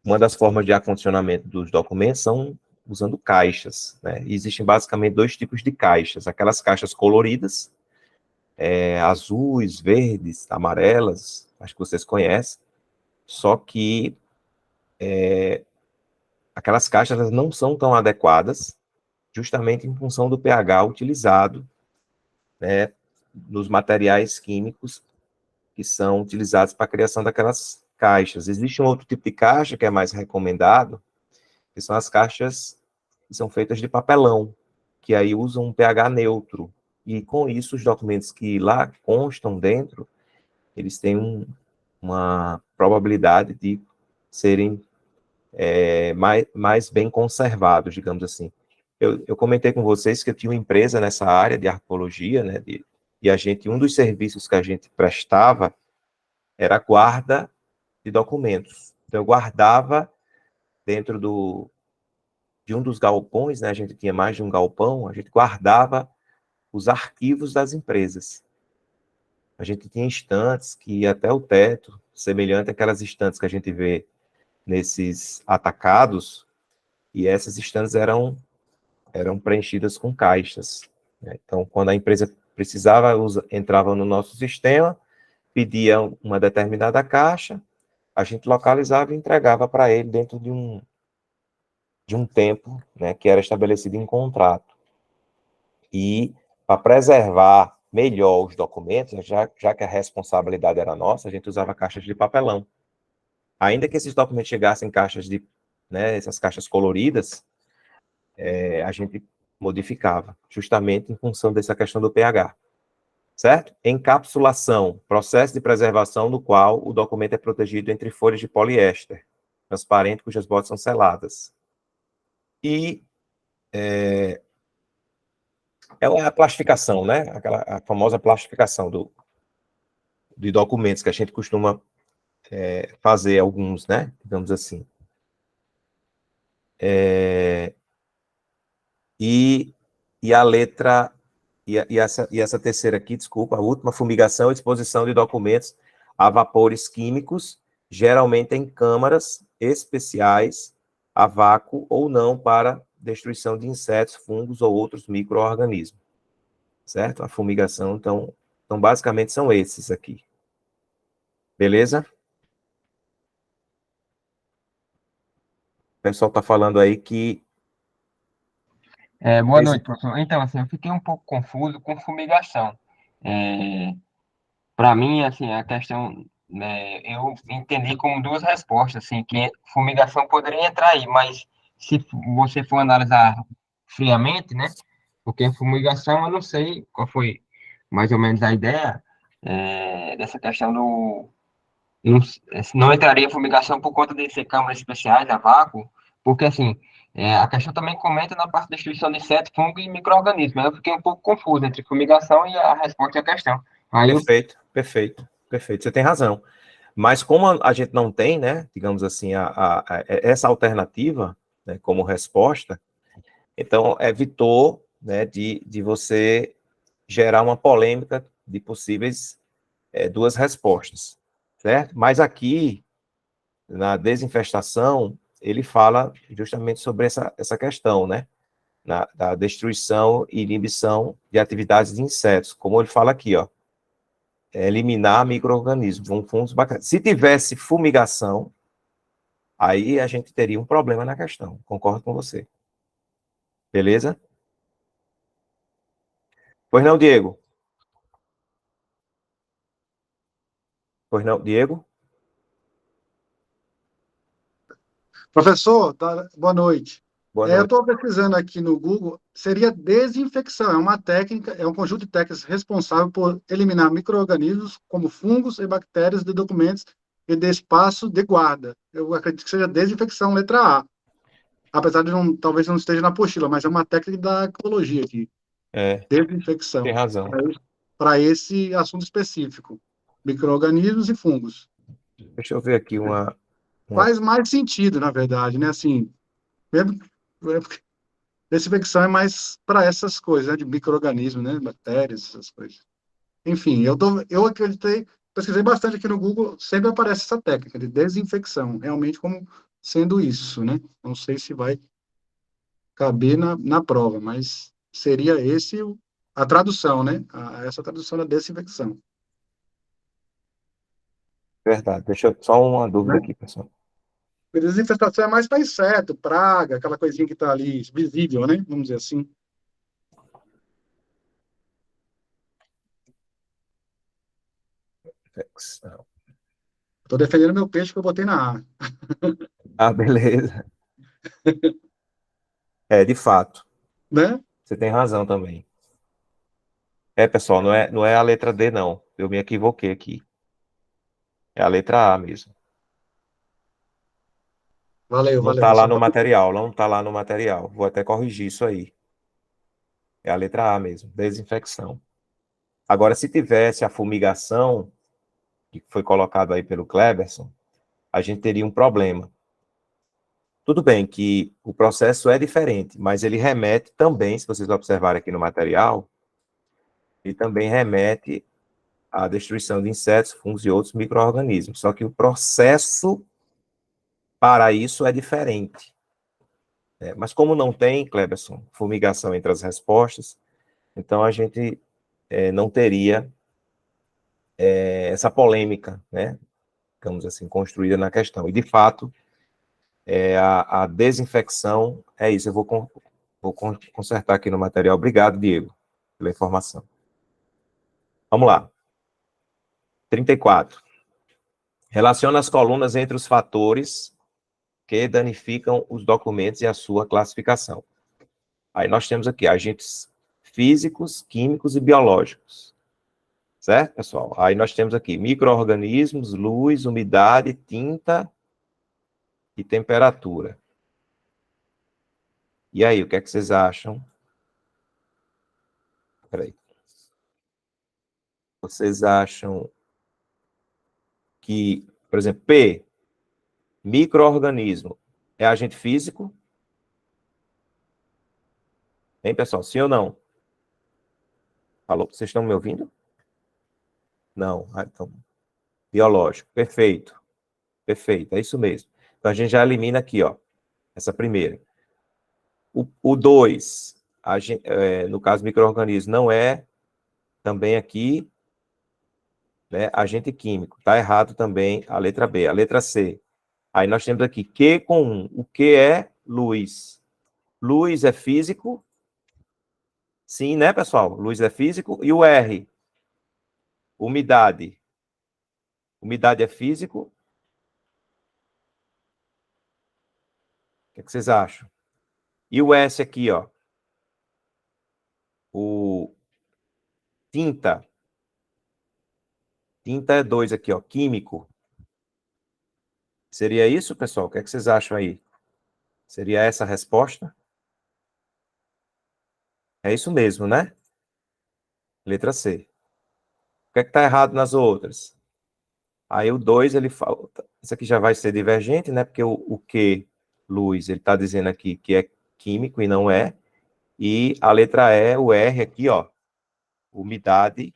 uma das formas de acondicionamento dos documentos são usando caixas, né? E existem basicamente dois tipos de caixas. Aquelas caixas coloridas, azuis, verdes, amarelas, acho que vocês conhecem, só que aquelas caixas elas não são tão adequadas, justamente em função do pH utilizado, né, nos materiais químicos que são utilizados para a criação daquelas caixas. Existe um outro tipo de caixa que é mais recomendado, que são as caixas que são feitas de papelão, que aí usam um pH neutro. E com isso, os documentos que lá constam dentro, eles têm uma probabilidade de serem mais bem conservados, digamos assim. Eu comentei com vocês que eu tinha uma empresa nessa área de arqueologia, né, e um dos serviços que a gente prestava era a guarda de documentos. Então, eu guardava dentro de um dos galpões, né, a gente tinha mais de um galpão, a gente guardava os arquivos das empresas. A gente tinha estantes que ia até o teto, semelhante àquelas estantes que a gente vê nesses atacados, e essas estantes eram preenchidas com caixas, né? Então, quando a empresa precisava, entrava no nosso sistema, pedia uma determinada caixa, a gente localizava e entregava para ele dentro de um tempo, né, que era estabelecido em contrato. E para preservar melhor os documentos, já que a responsabilidade era nossa, a gente usava caixas de papelão. Ainda que esses documentos chegassem em caixas né, essas caixas coloridas, a gente modificava, justamente em função dessa questão do pH. Certo? Encapsulação, processo de preservação no qual o documento é protegido entre folhas de poliéster, transparente, cujas bordas são seladas. E é a plastificação, né? A famosa plastificação de documentos que a gente costuma fazer alguns, né? Digamos assim. E a letra, e essa terceira aqui, desculpa, a última, fumigação e exposição de documentos a vapores químicos, geralmente em câmaras especiais, a vácuo ou não, para destruição de insetos, fungos ou outros micro-organismos. Certo? A fumigação, então basicamente são esses aqui. Beleza? O pessoal está falando aí que... Boa noite, professor. Então, assim, eu fiquei um pouco confuso com fumigação. Para mim, assim, a questão, né, eu entendi como duas respostas, assim, que fumigação poderia entrar aí, mas se você for analisar friamente, né, porque fumigação, eu não sei qual foi mais ou menos a ideia dessa questão do... Não, não entraria fumigação por conta de ser câmaras especiais a vácuo, porque, assim, a questão também comenta na parte da destruição de insetos, fungos e micro-organismos. Eu fiquei um pouco confuso entre fumigação e a resposta à questão. Aí eu... Perfeito. Você tem razão. Mas como a gente não tem, né, digamos assim, essa alternativa, né, como resposta, então evitou, né, de você gerar uma polêmica de possíveis duas respostas, certo? Mas aqui, na desinfestação, ele fala justamente sobre essa questão, né? da destruição e inibição de atividades de insetos, como ele fala aqui, ó, eliminar micro-organismos, fungos bacanas. Se tivesse fumigação, aí a gente teria um problema na questão, concordo com você. Beleza? Pois não, Diego? Pois não, Diego? Professor, boa noite. Boa Eu noite. estou pesquisando aqui no Google, seria desinfecção, é uma técnica, é um conjunto de técnicas responsável por eliminar micro-organismos como fungos e bactérias de documentos e de espaço de guarda. Eu acredito que seja desinfecção, letra A. Apesar de talvez não esteja na apostila, mas é uma técnica da ecologia aqui. Tem Desinfecção, razão. para esse assunto específico. Micro-organismos e fungos. Deixa eu ver aqui uma... Faz mais sentido, na verdade, né? Assim, mesmo, desinfecção é mais para essas coisas, né? De micro-organismos, né? Bactérias, essas coisas. Enfim, eu acreditei, pesquisei bastante aqui no Google, sempre aparece essa técnica de desinfecção, realmente como sendo isso, né? Não sei se vai caber na prova, mas seria a tradução, né? Essa tradução da desinfecção, Verdade. Deixa eu... Só uma dúvida né? aqui, pessoal. Porque desinfestação é mais para inseto, praga, aquela coisinha que está ali visível, né? Vamos dizer assim. Estou defendendo meu peixe que eu botei na A, Ah, beleza. De fato. né? Você tem razão também. Pessoal, não é a letra D, não. Eu me equivoquei aqui. É a letra A mesmo. Valeu, Não valeu. está lá Só no pra... material, não está lá no material. Vou até corrigir isso aí. É a letra A mesmo, desinfecção. Agora, se tivesse a fumigação, que foi colocado aí pelo Kleberson, a gente teria um problema. Tudo bem que o processo é diferente, mas ele remete também, se vocês observarem aqui no material, ele também remete à destruição de insetos, fungos e outros micro-organismos. Só que o processo para isso é diferente. Mas como não tem, Kleberson, fumigação entre as respostas, então a gente não teria essa polêmica, né, digamos assim, construída na questão. E, de fato, a desinfecção é isso. Eu vou consertar aqui no material. Obrigado, Diego, pela informação. Vamos lá. 34. Relaciona as colunas entre os fatores que danificam os documentos e a sua classificação. Aí nós temos aqui agentes físicos, químicos e biológicos. Certo, pessoal? Aí nós temos aqui micro-organismos, luz, umidade, tinta e temperatura. E aí, o que é que vocês acham? Peraí. Vocês acham que, por exemplo, P, micro-organismo, é agente físico? Hein, pessoal? Sim ou não? Falou? Vocês estão me ouvindo? Não. Então, biológico. Perfeito. Perfeito. É isso mesmo. Então, a gente já elimina aqui, ó, essa primeira. O 2, no caso micro-organismo, não é também aqui, né, agente químico. Está errado também a letra B. A letra C. Aí nós temos aqui Q com 1. O Q é luz. Luz é físico. Sim, né, pessoal? Luz é físico. E o R? Umidade. Umidade é físico. O que é que vocês acham? E o S aqui, ó. O tinta. Tinta é 2 aqui, ó. Químico. Seria isso, pessoal? O que é que vocês acham aí? Seria essa a resposta? É isso mesmo, né? Letra C. O que é que está errado nas outras? Aí o 2, ele falta. Isso aqui já vai ser divergente, né? Porque o Q, luz, ele está dizendo aqui que é químico e não é. E a letra E, o R aqui, ó. Umidade,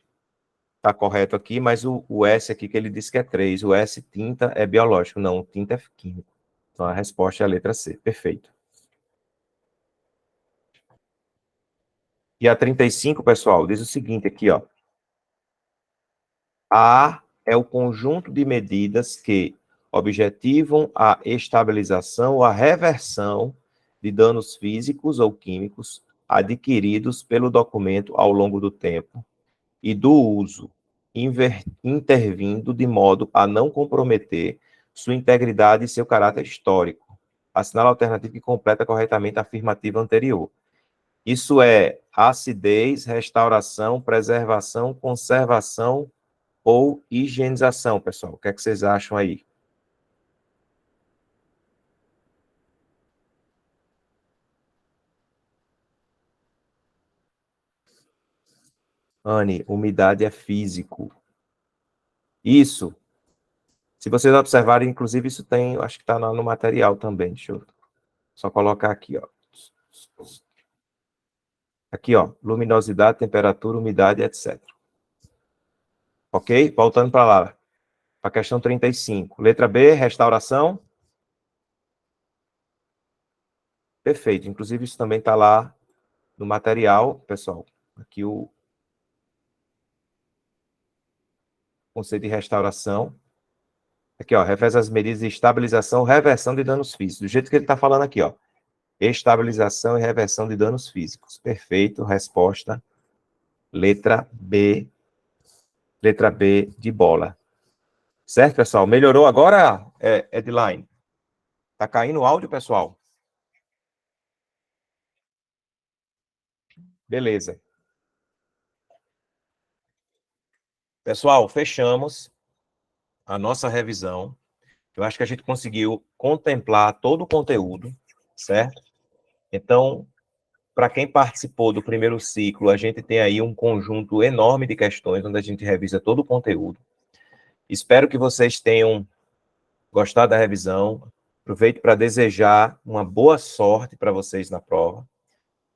está correto aqui, mas o S aqui que ele disse que é 3. O S, tinta, é biológico. Não, tinta é químico. Então a resposta é a letra C. Perfeito. E a 35, pessoal, diz o seguinte aqui, ó. A é o conjunto de medidas que objetivam a estabilização ou a reversão de danos físicos ou químicos adquiridos pelo documento ao longo do tempo e do uso, intervindo de modo a não comprometer sua integridade e seu caráter histórico. Assinala a alternativa que completa corretamente a afirmativa anterior. Isso é acidez, restauração, preservação, conservação ou higienização, pessoal. O que é que vocês acham aí? Anne, umidade é físico. Isso. Se vocês observarem, inclusive, isso tem, acho que está no material também. Deixa eu só colocar aqui, ó. Aqui, ó. Luminosidade, temperatura, umidade, etc. Ok? Voltando para lá. Para a questão 35. Letra B, restauração. Perfeito. Inclusive, isso também está lá no material, pessoal. Aqui o conceito de restauração. Aqui, ó, refere as medidas de estabilização, reversão de danos físicos. Do jeito que ele está falando aqui, ó. Estabilização e reversão de danos físicos. Perfeito. Resposta. Letra B. Letra B de bola. Certo, pessoal? Melhorou agora, Edline? Tá caindo o áudio, pessoal? Beleza. Pessoal, fechamos a nossa revisão. Eu acho que a gente conseguiu contemplar todo o conteúdo, certo? Então, para quem participou do primeiro ciclo, a gente tem aí um conjunto enorme de questões, onde a gente revisa todo o conteúdo. Espero que vocês tenham gostado da revisão. Aproveito para desejar uma boa sorte para vocês na prova,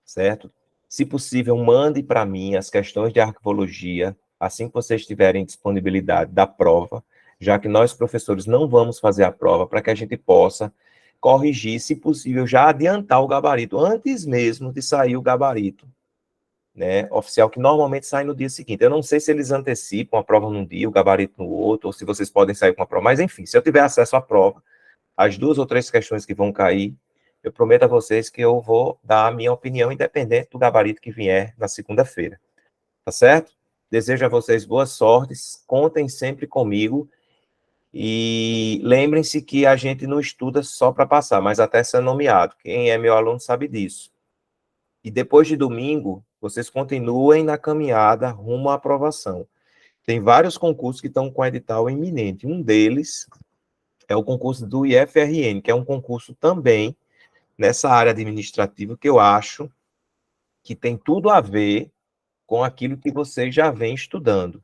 certo? Se possível, mande para mim as questões de arquivologia, assim que vocês tiverem disponibilidade da prova, já que nós, professores, não vamos fazer a prova, para que a gente possa corrigir, se possível, já adiantar o gabarito, antes mesmo de sair o gabarito, né, oficial, que normalmente sai no dia seguinte. Eu não sei se eles antecipam a prova num dia, o gabarito no outro, ou se vocês podem sair com a prova, mas enfim, se eu tiver acesso à prova, as 2 ou 3 questões que vão cair, eu prometo a vocês que eu vou dar a minha opinião, independente do gabarito que vier na segunda-feira. Tá certo? Desejo a vocês boas sortes, contem sempre comigo, e lembrem-se que a gente não estuda só para passar, mas até ser nomeado. Quem é meu aluno sabe disso. E depois de domingo, vocês continuem na caminhada rumo à aprovação. Tem vários concursos que estão com edital iminente. Um deles é o concurso do IFRN, que é um concurso também nessa área administrativa, que eu acho que tem tudo a ver com aquilo que vocês já vêm estudando,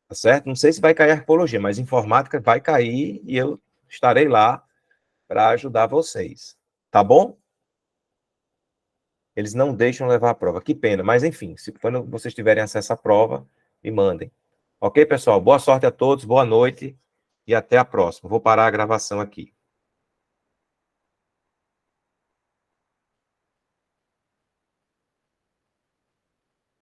tá certo? Não sei se vai cair arqueologia, mas informática vai cair e eu estarei lá para ajudar vocês, tá bom? Eles não deixam levar a prova, que pena, mas enfim, se quando vocês tiverem acesso à prova, me mandem. Ok, pessoal? Boa sorte a todos, boa noite e até a próxima. Vou parar a gravação aqui.